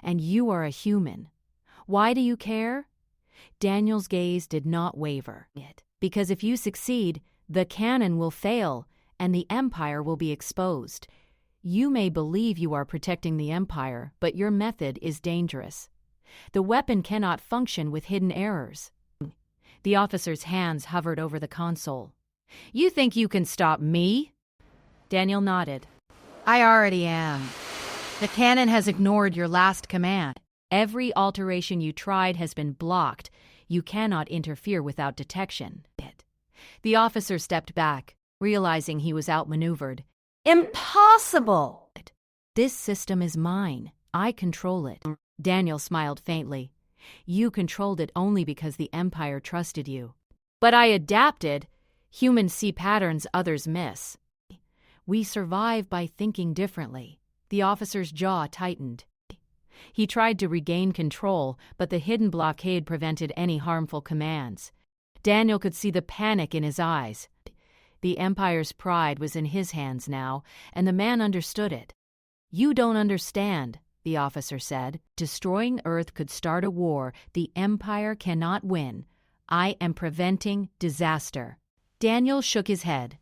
"And you are a human. Why do you care?" Daniel's gaze did not waver. "Because if you succeed, the cannon will fail, and the Empire will be exposed. You may believe you are protecting the Empire, but your method is dangerous. The weapon cannot function with hidden errors." The officer's hands hovered over the console. "You think you can stop me?" Daniel nodded. "I already am. The cannon has ignored your last command. Every alteration you tried has been blocked. You cannot interfere without detection." The officer stepped back, realizing he was outmaneuvered. "Impossible!" "This system is mine. I control it." Daniel smiled faintly. "You controlled it only because the Empire trusted you." "But I adapted. Humans see patterns others miss." "We survive by thinking differently." The officer's jaw tightened. He tried to regain control, but the hidden blockade prevented any harmful commands. Daniel could see the panic in his eyes. The Empire's pride was in his hands now, and the man understood it. "You don't understand," the officer said. "Destroying Earth could start a war. The Empire cannot win. I am preventing disaster." Daniel shook his head.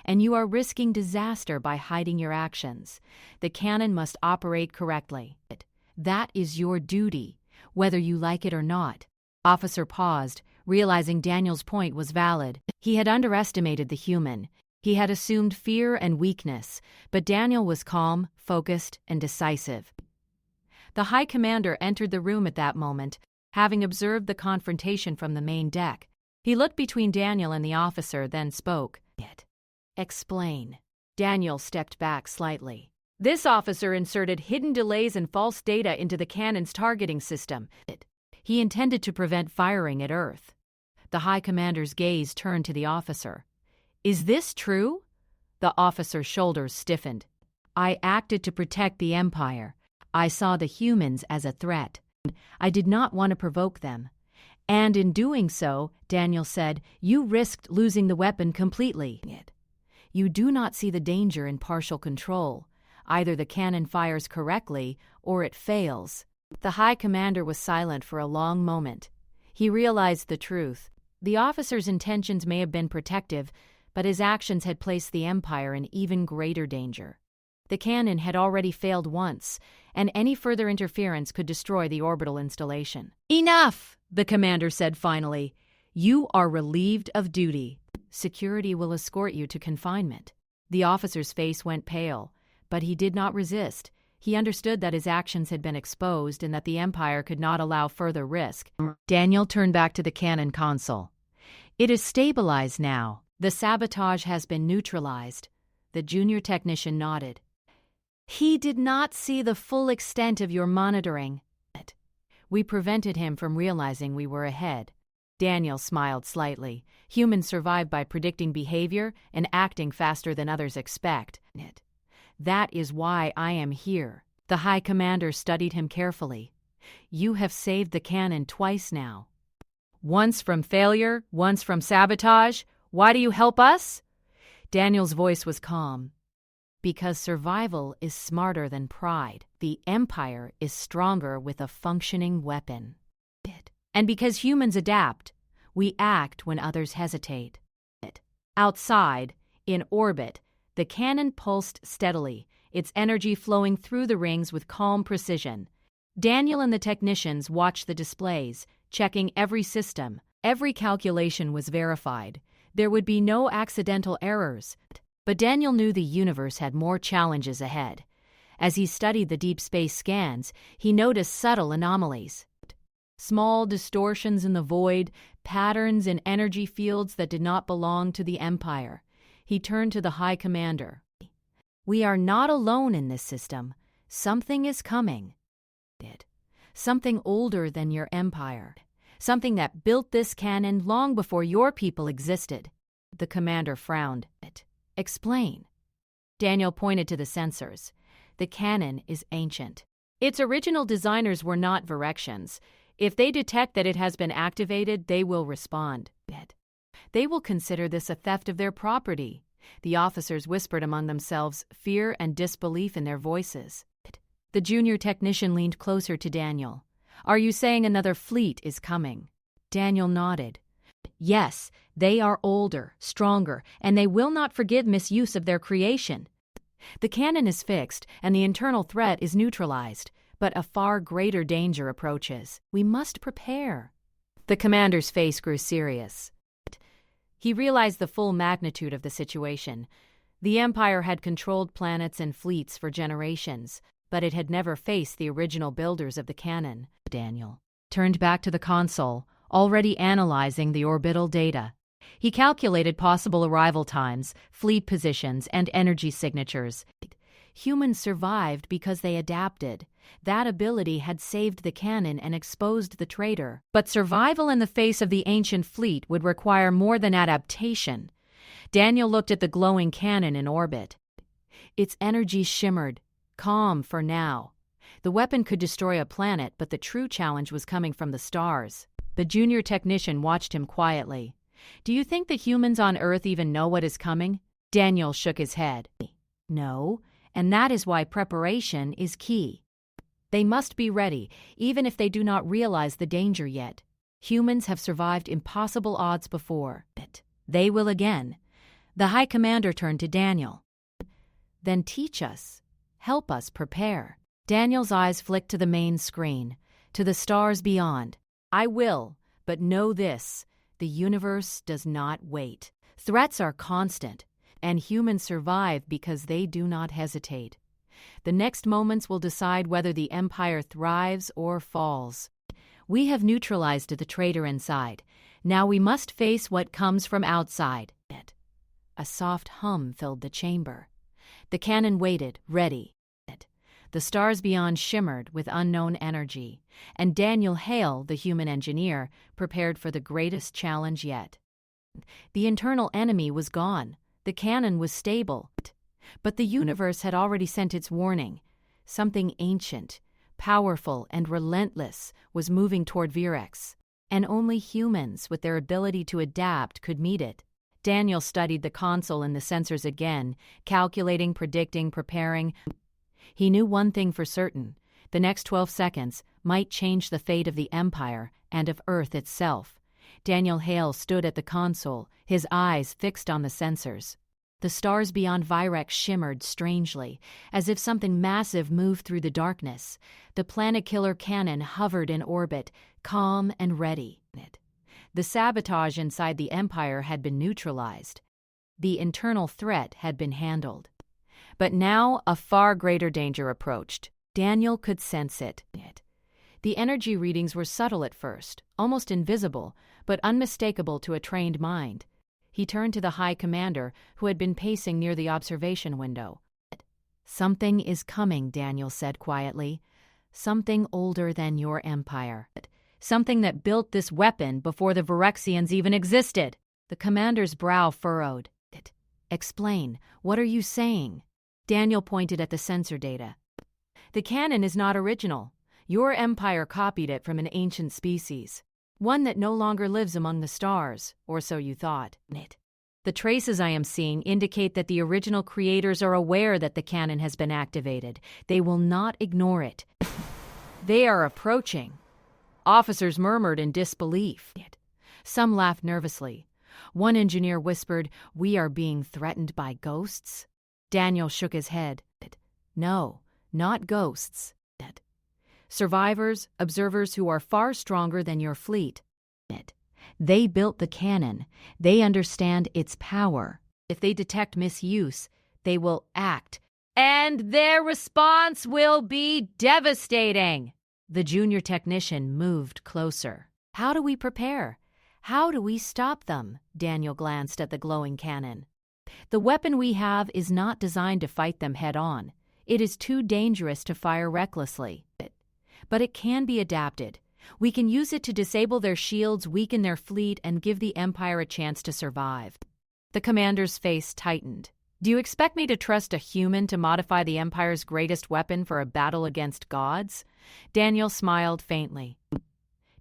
"And you are risking disaster by hiding your actions. The cannon must operate correctly. That is your duty, whether you like it or not." Officer paused, realizing Daniel's point was valid. He had underestimated the human. He had assumed fear and weakness, but Daniel was calm, focused, and decisive. The High Commander entered the room at that moment, having observed the confrontation from the main deck. He looked between Daniel and the officer, then spoke. "Explain." Daniel stepped back slightly. "This officer inserted hidden delays and false data into the cannon's targeting system. He intended to prevent firing at Earth." The High Commander's gaze turned to the officer. "Is this true?" The officer's shoulders stiffened. "I acted to protect the Empire. I saw the humans as a threat. I did not want to provoke them. And in doing so," Daniel said, "you risked losing the weapon completely. You do not see the danger in partial control. Either the cannon fires correctly, or it fails." The High Commander was silent for a long moment. He realized the truth. The officer's intentions may have been protective, but his actions had placed the Empire in even greater danger. The cannon had already failed once, and any further interference could destroy the orbital installation. "Enough!" the commander said finally. "You are relieved of duty. Security will escort you to confinement." The officer's face went pale, but he did not resist. He understood that his actions had been exposed and that the Empire could not allow further risk. Daniel turned back to the cannon console. "It is stabilized now. The sabotage has been neutralized." The junior technician nodded. "He did not see the full extent of your monitoring. We prevented him from realizing we were ahead." Daniel smiled slightly. Humans survive by predicting behavior and acting faster than others expect. "That is why I am here." The High Commander studied him carefully. "You have saved the cannon twice now. Once from failure, once from sabotage. Why do you help us?" Daniel's voice was calm. "Because survival is smarter than pride. The Empire is stronger with a functioning weapon. And because humans adapt, we act when others hesitate." Outside, in orbit, the cannon pulsed steadily, its energy flowing through the rings with calm precision. Daniel and the technicians watched the displays, checking every system. Every calculation was verified. There would be no accidental errors. But Daniel knew the universe had more challenges ahead. As he studied the deep space scans, he noticed subtle anomalies. Small distortions in the void, patterns in energy fields that did not belong to the Empire. He turned to the High Commander. "We are not alone in this system. Something is coming. Something older than your Empire. Something that built this cannon long before your people existed." The commander frowned. "Explain." Daniel pointed to the sensors. "The cannon is ancient. Its original designers were not Virexians. If they detect that it has been activated, they will respond. They will consider this a theft of their property." The officers whispered among themselves, fear and disbelief in their voices. The junior technician leaned closer to Daniel. "Are you saying another fleet is coming?" Daniel nodded. "Yes, they are older, stronger, and they will not forgive misuse of their creation. The cannon is fixed, and the internal threat is neutralized. But a far greater danger approaches. We must prepare." The commander's face grew serious. He realized the full magnitude of the situation. The Empire had controlled planets and fleets for generations, but it had never faced the original builders of the cannon. Daniel turned back to the console, already analyzing the orbital data. He calculated possible arrival times, fleet positions, and energy signatures. Humans survived because they adapted. That ability had saved the cannon and exposed the traitor. But survival in the face of the ancient fleet would require more than adaptation. Daniel looked at the glowing cannon in orbit. Its energy shimmered, calm for now. The weapon could destroy a planet, but the true challenge was coming from the stars. The junior technician watched him quietly. "Do you think the humans on Earth even know what is coming?" Daniel shook his head. "No, and that is why preparation is key. They must be ready, even if they do not realize the danger yet. Humans have survived impossible odds before. They will again." The High Commander turned to Daniel. "Then teach us. Help us prepare." Daniel's eyes flicked to the main screen, to the stars beyond. "I will, but know this. The universe does not wait. Threats are constant, and humans survive because they do not hesitate. The next moments will decide whether the Empire thrives or falls. We have neutralized the traitor inside. Now we must face what comes from outside." A soft hum filled the chamber. The cannon waited, ready. The stars beyond shimmered with unknown energy, and Daniel Hale, the human engineer, prepared for the greatest challenge yet. The internal enemy was gone. The cannon was stable. But the universe had already sent its warning. Something ancient, powerful, and relentless was moving toward Virex, and only humans with their ability to adapt could meet it. Daniel studied the console and the sensors again, calculating, predicting, preparing. He knew one thing for certain. The next 12 seconds might change the fate of the Empire and of Earth itself. Daniel Hale stood at the console, his eyes fixed on the sensors. The stars beyond Virex shimmered strangely, as if something massive moved through the darkness. The planet-killer cannon hovered in orbit, calm and ready. The sabotage inside the Empire had been neutralized. The internal threat had been handled. But now a far greater danger approached. Daniel could sense it. The energy readings were subtle at first, almost invisible, but unmistakable to a trained mind. He turned to the High Commander, who had been pacing near the observation window. "Something is coming," Daniel said quietly. "Something older than your empire. Something that built this weapon before the Virexians even existed." The commander's brow furrowed. "Explain. What are you saying?" Daniel pointed at the sensor data. "The cannon is not original. Your empire copied it from an ancient species. One that no longer lives among the stars, or so you thought. The traces I am seeing indicate that the original creators are aware that the cannon has been activated. They will not ignore it. They are approaching." Officers murmured in disbelief. Some laughed nervously. One engineer whispered, "We are being threatened by ghosts?" Daniel shook his head. "No, not ghosts. Survivors, observers who are far stronger than your fleet. They built the cannon. They understand its power. If they detect misuse, they will act. And their response will be devastating." The junior technician moved closer. "How do we prepare? How do we stop them?" Daniel glanced at the glowing cannon. "The weapon we have is not designed to fight them head-on. It is too dangerous to fire recklessly. But it can be adapted. We can use it to disable their shields, weaken their fleet, and give the Empire a chance to survive." The commander's face tightened. "Do you expect me to trust a human to modify the Empire's greatest weapon for a battle against gods?" Daniel smiled faintly.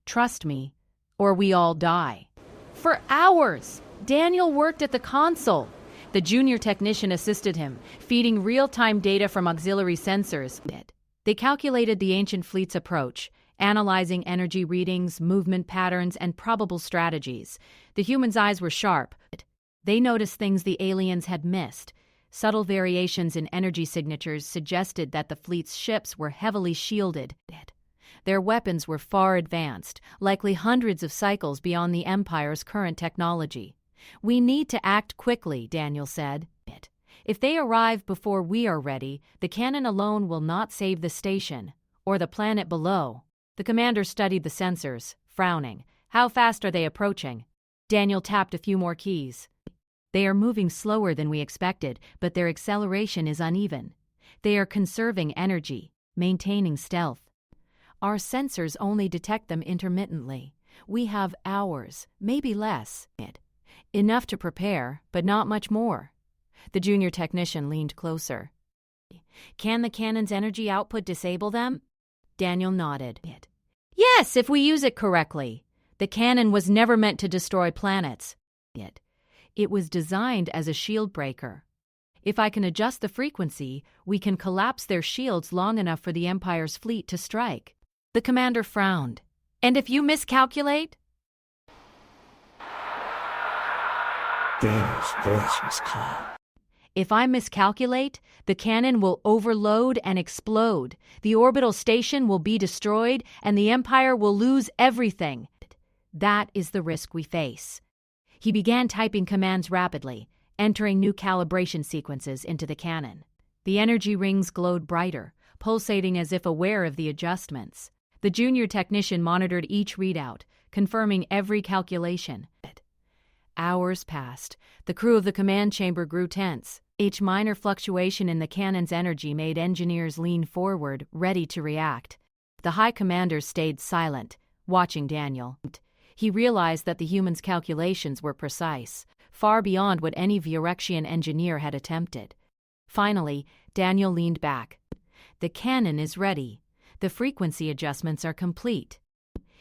"Trust me, or we all die." For hours, Daniel worked at the console. The junior technician assisted him, feeding real-time data from auxiliary sensors. They calculated the ancient fleet's approach, analyzing energy readings, movement patterns, and probable strategies. The humans' eyes were sharp. They noticed things the aliens had missed. Subtle variations in energy signatures suggested that the fleet's ships were heavily shielded. Their weapons were far advanced, likely hundreds of cycles beyond the Empire's current technology. "We need to act quickly," Daniel said. "If they arrive before we are ready, the cannon alone will not save the station, or the planet below." The commander studied the sensors, frowning. "How fast are they approaching?" Daniel tapped a few more keys. "They are moving slower than we expected, but their acceleration is uneven. They are conserving energy, maintaining stealth. Our sensors only detect them intermittently. We have hours, maybe less. Enough to prepare, but not much more." The junior technician leaned closer. "Can the cannon's energy output disable them?" Daniel nodded. "Yes, if we use it correctly. The cannon was never meant to destroy planets. It was designed as a shield breaker. If I can adjust the frequency, we can collapse their shields long enough for the Empire's fleet to strike." The commander frowned. "And if you miscalculate?" Daniel's voice was calm. "If I miscalculate, the cannon will overload and explode. The orbital station will be destroyed, and the Empire will lose everything. That is the risk we face." He began typing commands rapidly, entering new calibration sequences into the cannon. The energy rings glowed brighter, pulsating as if aware of the adjustments. The junior technician monitored each readout, confirming every calculation. Hours passed. The crew of the command chamber grew tense. Each minor fluctuation in the cannon's energy made engineers lean forward, ready to react. The High Commander stayed silent, watching Daniel. He realized that the humans' calculations were precise, far beyond what any Virexian engineer had attempted. Finally, Daniel leaned back. "The cannon is ready. The frequency adjustments are complete.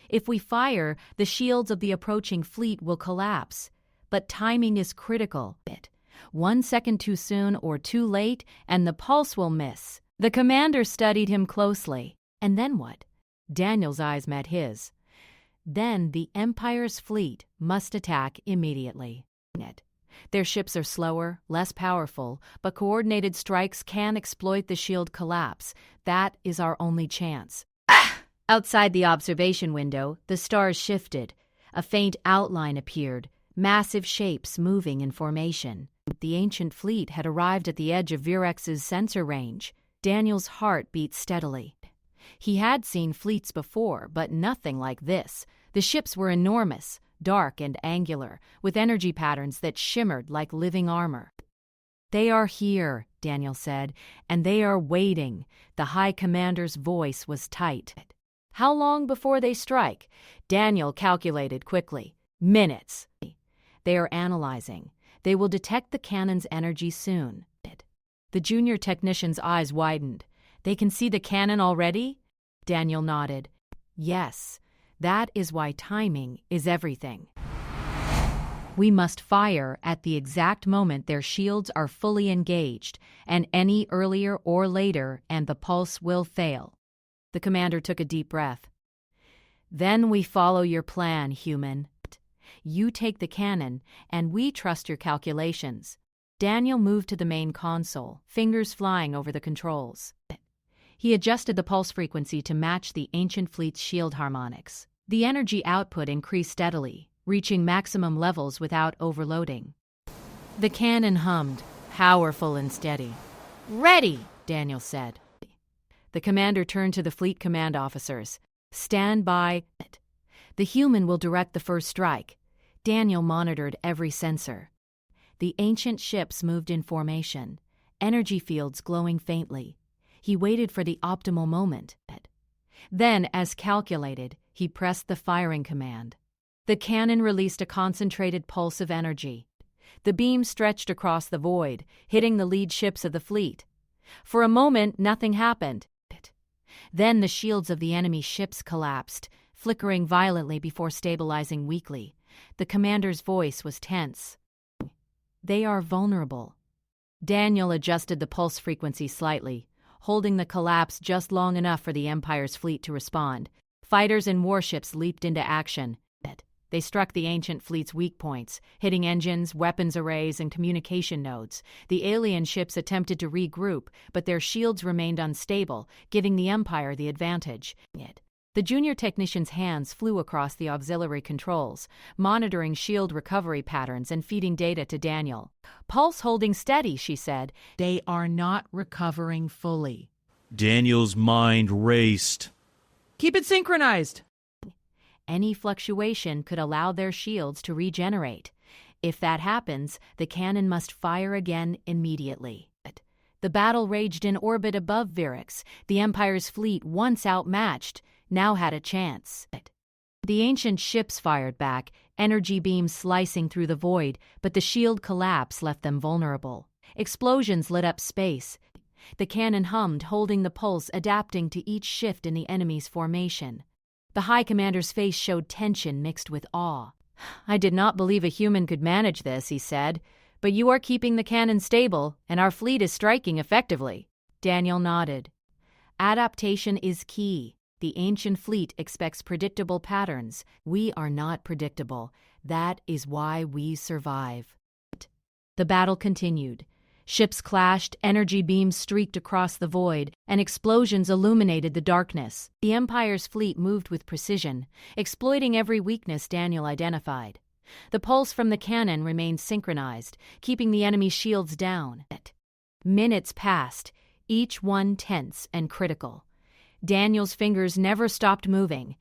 If we fire, the shields of the approaching fleet will collapse. But timing is critical. 1 second too soon or too late, and the pulse will miss." The commander studied him closely. "And then what?" Daniel's eyes met his. "Then the Empire's fleet must attack immediately. Their ships are slower, less powerful, but coordinated strikes can exploit the shield collapse. That is our only chance. Outside the observation window, the stars shifted. A faint outline appeared, massive shapes moving in formation. The ancient fleet had arrived at the edge of Virex's sensor range. Daniel's heart beat steadily. He had seen fleets before, but nothing like this. The ships were enormous, dark and angular, with energy patterns that shimmered like living armor. "They are here," Daniel said, "and they are waiting." The High Commander's voice was tight. "How long before they strike?" Daniel calculated quickly. "Minutes." "They are analyzing. They will detect the cannon's energy soon." The junior technician's eyes widened. "They can see the cannon already?" Daniel nodded. "Yes. That is why timing is everything. We must fire at the exact moment their shields are fully engaged, and any earlier or later and the pulse will fail." The commander took a deep breath. "Then we follow your plan, human. You take the cannon, and we trust your calculations." Daniel moved to the main console, fingers flying over the controls. He adjusted the pulse frequency to match the ancient fleet's shield harmonics. The energy output increased steadily, reaching maximum levels without overloading. The cannon hummed, powerful and steady. "Ready," Daniel said. The commander turned to the fleet command officers. "Stand by." "The human will direct the first strike." Daniel monitored every sensor. The ancient ships moved in formation, energy fields glowing faintly. He waited for the optimal moment. Then, as calculated, he pressed the firing command. The cannon released a concentrated pulse of energy. The beam stretched across the void, hitting the lead ships of the fleet. For a moment, nothing happened. Then the shields of the enemy ships collapsed, flickering violently before stabilizing weakly. The commander's voice was tense. "They are vulnerable." Daniel adjusted the pulse frequency slightly, holding the collapse just long enough for the Empire's fleet to respond. Fighters and warships leaped into action. They struck the ancient fleet's weak points, hitting engines, weapons arrays, and communication nodes. The alien ships attempted to regroup, but their shields remained unstable, giving the Empire the advantage. The junior technician's hands flew across the auxiliary controls, monitoring shield recovery patterns and feeding data to Daniel. "Pulse holding steady," she said. "They are not recovering fully." Daniel's mind raced. "Keep it synchronized." Any fluctuation could allow their shields to regenerate. If that happens, the cannon must fire again immediately. The battle raged in orbit above Virex. The Empire's fleet, once outmatched, now had a chance. The ancient ships fired back, energy beams slicing through the void, but the shield collapse left them vulnerable. Explosions lit up space. The cannon hummed, holding the pulse, adapting to each shift in the enemy's formation. The High Commander's face showed tension mixed with awe. "I did not believe a human could manage this," he said, "but you are keeping the cannon stable, and our fleet is striking effectively." Daniel nodded. "Adaptation is key. The ancient fleet expects predictable patterns. We are not predictable. That is why we survive." The battle continued. Ships clashed, energy beams streaked across the void, and explosions illuminated the darkness. The Empire's fleet moved with precision, exploiting every weakness Daniel identified. The pulse from the cannon remained synchronized, keeping the enemy's shields down. Minutes passed, each one tense and critical. Daniel's fingers never stopped moving.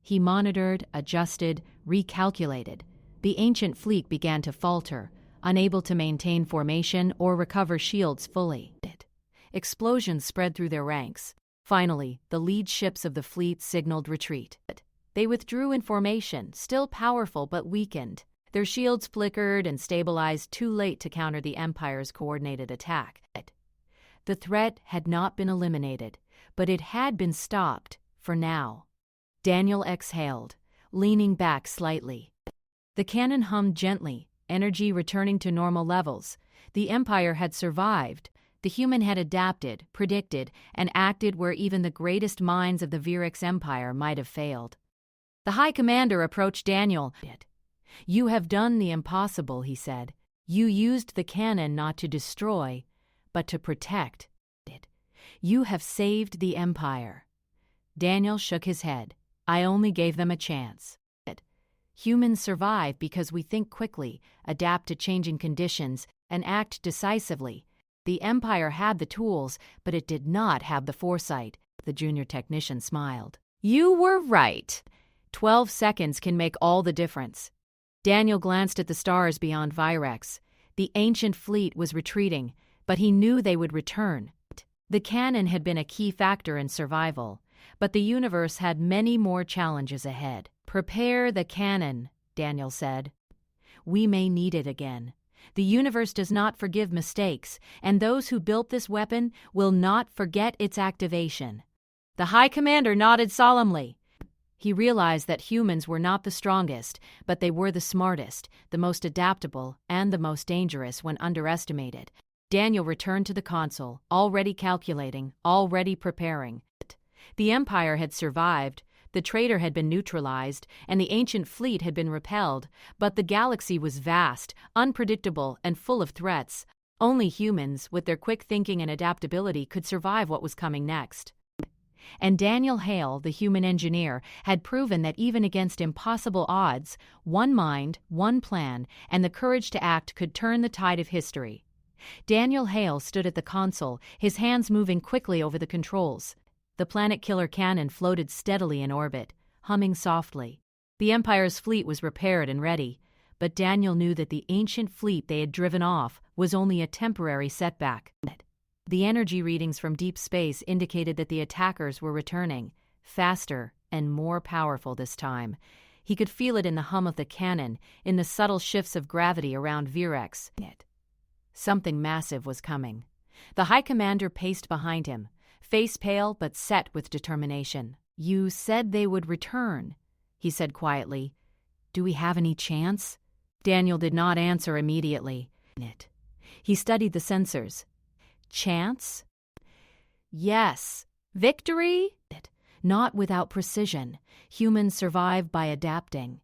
He monitored, adjusted, recalculated. The ancient fleet began to falter, unable to maintain formation or recover shields fully. Explosions spread through their ranks. Finally, the lead ships of the fleet signaled retreat. They withdrew in formation, still powerful but weakened. Their shields flickered and stabilized too late to counter the Empire's coordinated attack. The threat had not been eliminated, but it had been stopped, for now. Daniel exhaled, leaning back slightly. The cannon hummed gently, energy returning to normal levels. The Empire had survived. The human had adapted, predicted, and acted where even the greatest minds of the Virex Empire might have failed. The High Commander approached Daniel. "You have done the impossible," he said. You used the cannon not to destroy, but to protect. You have saved the Empire. Daniel shook his head. I only gave them a chance. Humans survive because we think quickly, adapt to changing conditions, and act decisively. The Empire had the tools, but it did not have the foresight. The junior technician smiled. You were right. 12 seconds can make all the difference. Daniel glanced at the stars beyond Virex. The ancient fleet was retreating, but he knew they would return. The cannon had been a key factor in survival, but the universe had many more challenges ahead. Prepare the cannon, Daniel said. We may need it again. The universe does not forgive mistakes, and those who built this weapon will not forget its activation. The High Commander nodded solemnly. He realized that humans were not the strongest, but they were the smartest, the most adaptable, and the most dangerous when underestimated. Daniel returned to the console, already calculating, already preparing. The Empire had survived, the traitor had been neutralized, and the ancient fleet had been repelled, but the galaxy was vast, unpredictable, and full of threats. Only humans, with their quick thinking and adaptability, could survive what was coming next. And Daniel Hale, the human engineer, had proven that even against impossible odds, one mind, one plan, and the courage to act could turn the tide of history. Daniel Hale stood at the console, his hands moving quickly over the controls. The planet-killer cannon floated steadily in orbit, humming softly. The Empire's fleet was repaired and ready, but Daniel knew that the ancient fleet they had driven off was only a temporary setback. The energy readings from deep space indicated that the attackers were returning, faster and more powerful this time. He could feel it in the hum of the cannon, in the subtle shifts of gravity around Virex. Something massive was coming. The High Commander paced behind him, face pale but set with determination. You said they would return, he said quietly. Do we have any chance? Daniel did not answer immediately. He studied the sensors. Chance? Yes. Victory? Not without precision. Humans survive by adapting.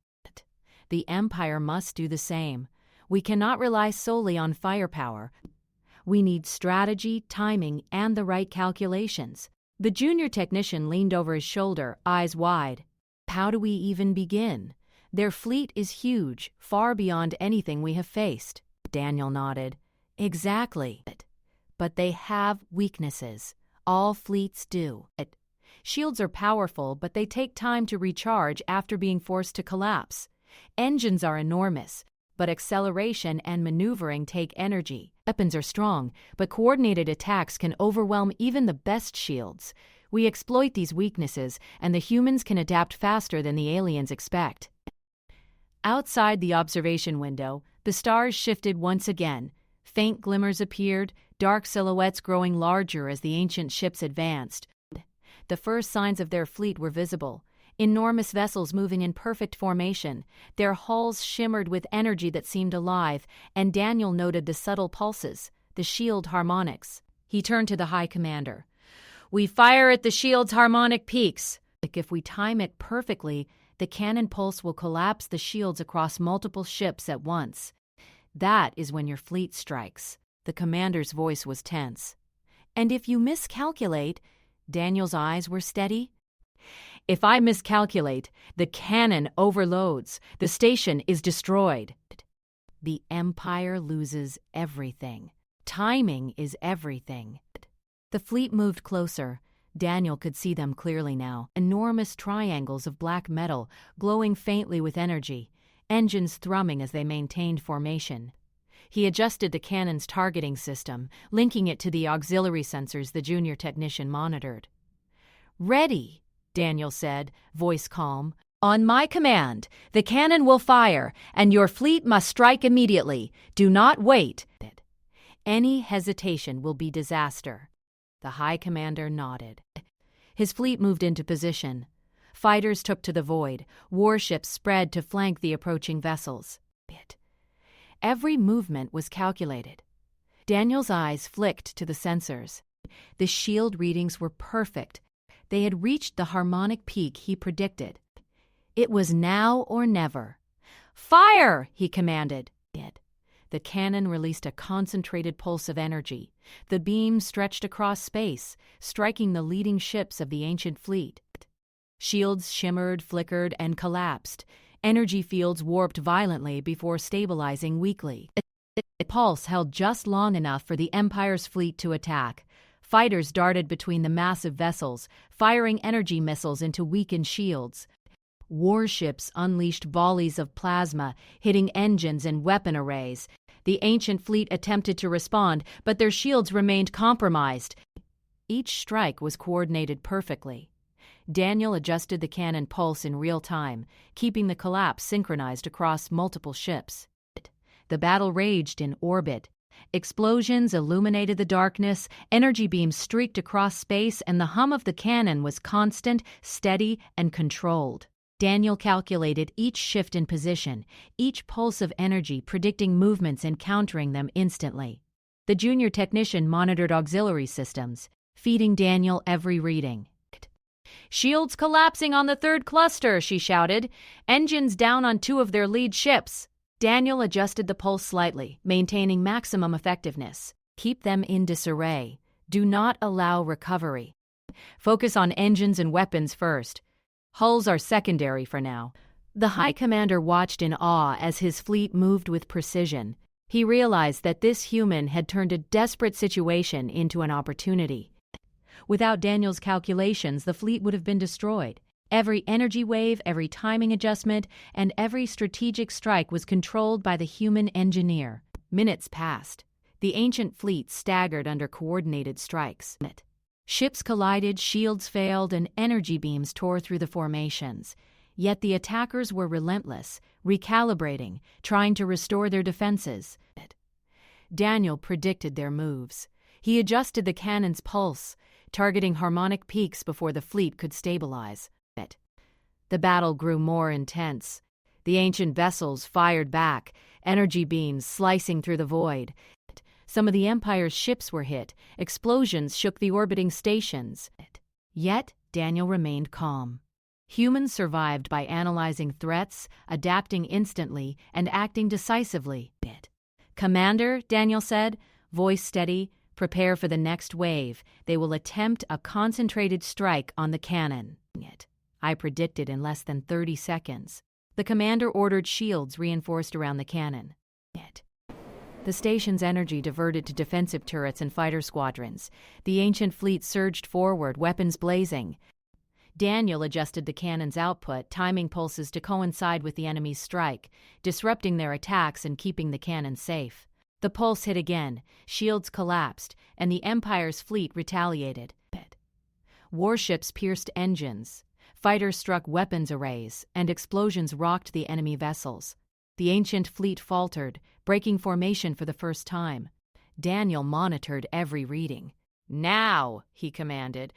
The Empire must do the same. We cannot rely solely on firepower. We need strategy, timing, and the right calculations. The junior technician leaned over his shoulder, eyes wide. How do we even begin? Their fleet is huge, far beyond anything we have faced. Daniel nodded. Exactly. But they have weaknesses. All fleets do. Shields are powerful, but they take time to recharge after being forced to collapse. Engines are enormous, but acceleration and maneuvering take energy. Weapons are strong, but coordinated attacks can overwhelm even the best shields. We exploit these weaknesses, and the humans can adapt faster than the aliens expect. Outside the observation window, the stars shifted once again. Faint glimmers appeared, dark silhouettes growing larger as the ancient ships advanced. The first signs of their fleet were visible. Enormous vessels moving in perfect formation. Their hulls shimmered with energy that seemed alive, and Daniel noted the subtle pulses, the shield harmonics. He turned to the High Commander. We fire at the shield's harmonic peaks. If we time it perfectly, the cannon pulse will collapse the shields across multiple ships at once. That is when your fleet strikes. The commander's voice was tense. And if you miscalculate, Daniel's eyes were steady. If I miscalculate, the cannon overloads. The station is destroyed. The Empire loses everything. Timing is everything. The fleet moved closer. Daniel could see them clearly now. Enormous triangles of black metal, glowing faintly with energy, engines thrumming as they maintained formation. He adjusted the cannon's targeting system, linking it to the auxiliary sensors the junior technician monitored. Ready, Daniel said, voice calm. On my command, the cannon will fire, and your fleet must strike immediately. Do not wait. Any hesitation will be disaster. The High Commander nodded. His fleet moved into position. Fighters took to the void. Warships spread to flank the approaching vessels. Every movement was calculated. Daniel's eyes flicked to the sensors. The shield readings were perfect. They had reached the harmonic peak he predicted. It was now or never. Fire, he commanded. The cannon released a concentrated pulse of energy. The beam stretched across space, striking the leading ships of the ancient fleet. Shields shimmered, flickered, and collapsed. Energy fields warped violently before stabilizing weakly. The pulse held just long enough for the Empire's fleet to attack. Fighters darted between the massive vessels, firing energy missiles into weakened shields. Warships unleashed volleys of plasma, hitting engines and weapon arrays. The ancient fleet attempted to respond, but their shields remained compromised. Each strike was coordinated perfectly. Daniel adjusted the cannon pulse in real time, keeping the collapse synchronized across multiple ships. The battle raged in orbit. Explosions illuminated the darkness, energy beams streaked across space, and the hum of the cannon was constant, steady, and controlled. Daniel calculated each shift in position, each pulse of energy, predicting movements and countering them instantly. The junior technician monitored auxiliary systems, feeding Daniel every reading. "Shields collapsing on the third cluster," she shouted. "Engines down on 2 of their lead ships." Daniel adjusted the pulse slightly, maintaining maximum effectiveness. Keep them in disarray. Do not allow recovery. Focus on engines and weapons first. Hulls are secondary for now. The High Commander watched in awe as his fleet moved with precision. He realized that this human had turned a desperate situation into an opportunity. Without Daniel's calculations, the fleet would have been destroyed. Every energy wave, every timing adjustment, and every strategic strike was controlled by the human engineer. Minutes passed. The ancient fleet staggered under coordinated strikes. Ships collided, shields failed, and energy beams tore through the formations. Yet the attackers were relentless, recalibrating, trying to restore their defenses. Daniel predicted their moves. He adjusted the cannon's pulse, targeting harmonic peaks before the fleet could stabilize. The battle grew more intense. The ancient vessels fired back, energy beams slicing through the void. Some of the Empire's ships were hit. Explosions shook the orbiting stations. Yet Daniel remained calm. Humans survived by analyzing threats, adapting instantly, and acting decisively. "Commander," Daniel said, voice steady, "prepare for the next wave. They will attempt a concentrated strike on the cannon." I predicted in less than 30 seconds. The commander ordered shields reinforced around the cannon. The station's energy diverted to defensive turrets and fighter squadrons. The ancient fleet surged forward, weapons blazing. Daniel adjusted the cannon's output, timing pulses to coincide with the enemy's strike, disrupting their attacks and keeping the cannon safe. The pulse hit again, shields collapsed, and the Empire's fleet retaliated. Warships pierced engines. Fighters struck weapons arrays, and explosions rocked the enemy vessels. The ancient fleet faltered, breaking formation for the first time. Daniel monitored every reading. "Now," he commanded.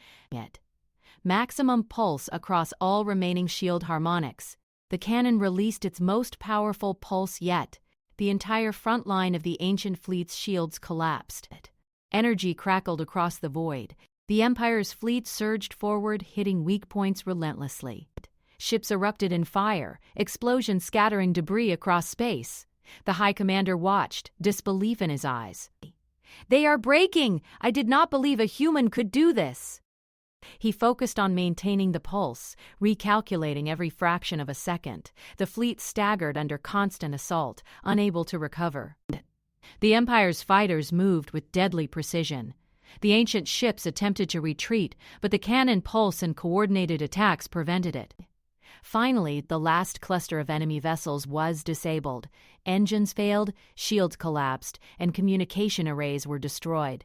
Maximum pulse across all remaining shield harmonics. The cannon released its most powerful pulse yet. The entire front line of the ancient fleet's shields collapsed. Energy crackled across the void. The Empire's fleet surged forward, hitting weak points relentlessly. Ships erupted in fire, explosions scattering debris across space. The High Commander watched, disbelief in his eyes. "They are breaking! I did not believe a human could do this." He focused on maintaining the pulse, recalculating every fraction of a second. The fleet staggered under constant assault, unable to recover. The Empire's fighters moved with deadly precision. The ancient ships attempted to retreat, but the cannon pulse and coordinated attacks prevented it. Finally, the last cluster of enemy vessels was disabled. Engines failed, shields collapsed, and communication arrays were destroyed.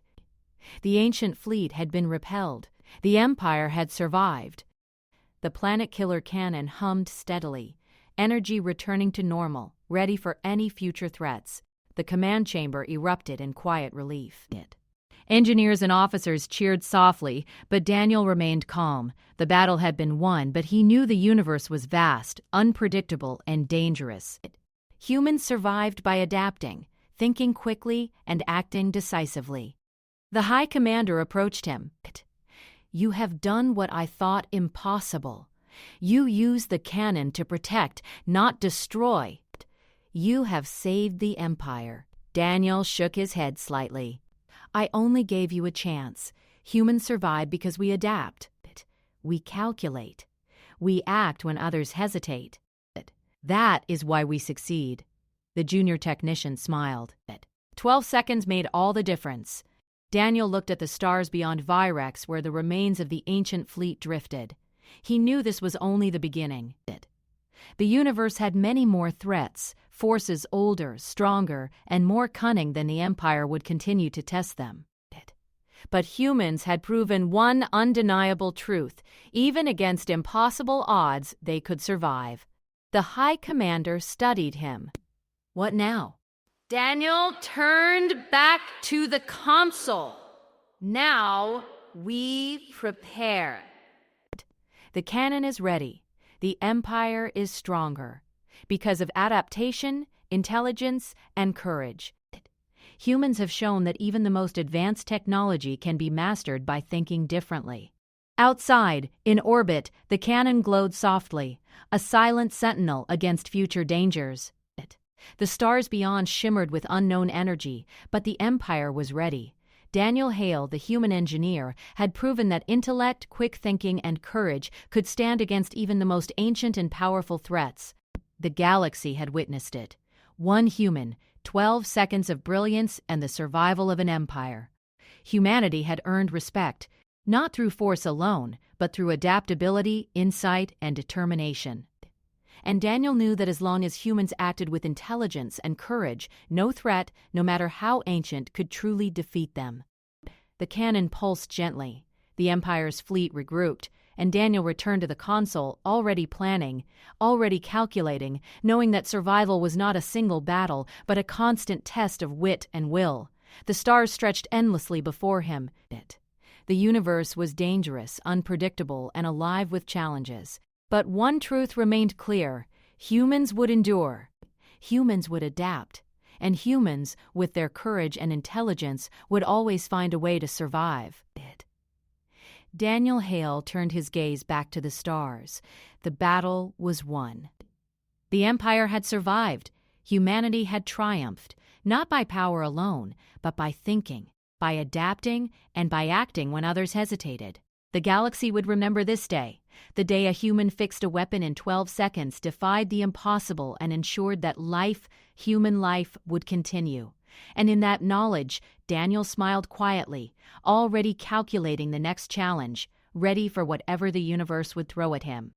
The ancient fleet had been repelled. The Empire had survived. The planet-killer cannon hummed steadily, energy returning to normal, ready for any future threats. The command chamber erupted in quiet relief. Engineers and officers cheered softly, but Daniel remained calm. The battle had been won, but he knew the universe was vast, unpredictable, and dangerous. Humans survived by adapting, thinking quickly, and acting decisively. The High Commander approached him. "You have done what I thought impossible. You used the cannon to protect, not destroy. You have saved the Empire." Daniel shook his head slightly. I only gave you a chance. Humans survive because we adapt. We calculate. We act when others hesitate. That is why we succeed. The junior technician smiled. 12 seconds made all the difference. Daniel looked at the stars beyond Virex where the remains of the ancient fleet drifted. He knew this was only the beginning. The universe had many more threats, forces older, stronger, and more cunning than the Empire would continue to test them. But humans had proven one undeniable truth. Even against impossible odds, they could survive. The High Commander studied him. What now? Daniel turned back to the console. Now we prepare. The cannon is ready. The Empire is stronger. Because of adaptation, intelligence, and courage. Humans have shown that even the most advanced technology can be mastered by thinking differently. Outside, in orbit, the cannon glowed softly, a silent sentinel against future dangers. The stars beyond shimmered with unknown energy, but the Empire was ready. Daniel Hale, the human engineer, had proven that intellect, quick thinking, and courage could stand against even the most ancient and powerful threats. The galaxy had witnessed it. One human, 12 seconds of brilliance, and the survival of an empire. Humanity had earned respect, not through force alone, but through adaptability, insight, and determination. And Daniel knew that as long as humans acted with intelligence and courage, no threat, no matter how ancient, could truly defeat them. The cannon pulsed gently. The Empire's fleet regrouped, and Daniel returned to the console, already planning, already calculating, knowing that survival was not a single battle, but a constant test of wit and will. The stars stretched endlessly before him. The universe was dangerous, unpredictable, and alive with challenges. But one truth remained clear. Humans would endure. Humans would adapt. And humans, with their courage and intelligence, would always find a way to survive. Daniel Hale turned his gaze back to the stars. The battle was won. The Empire had survived. Humanity had triumphed, not by power alone, but by thinking, by adapting, and by acting when others hesitated. The galaxy would remember this day, the day a human fixed a weapon in 12 seconds, defied the impossible, and ensured that life, human life, would continue. And in that knowledge, Daniel smiled quietly, already calculating the next challenge, ready for whatever the universe would throw at him.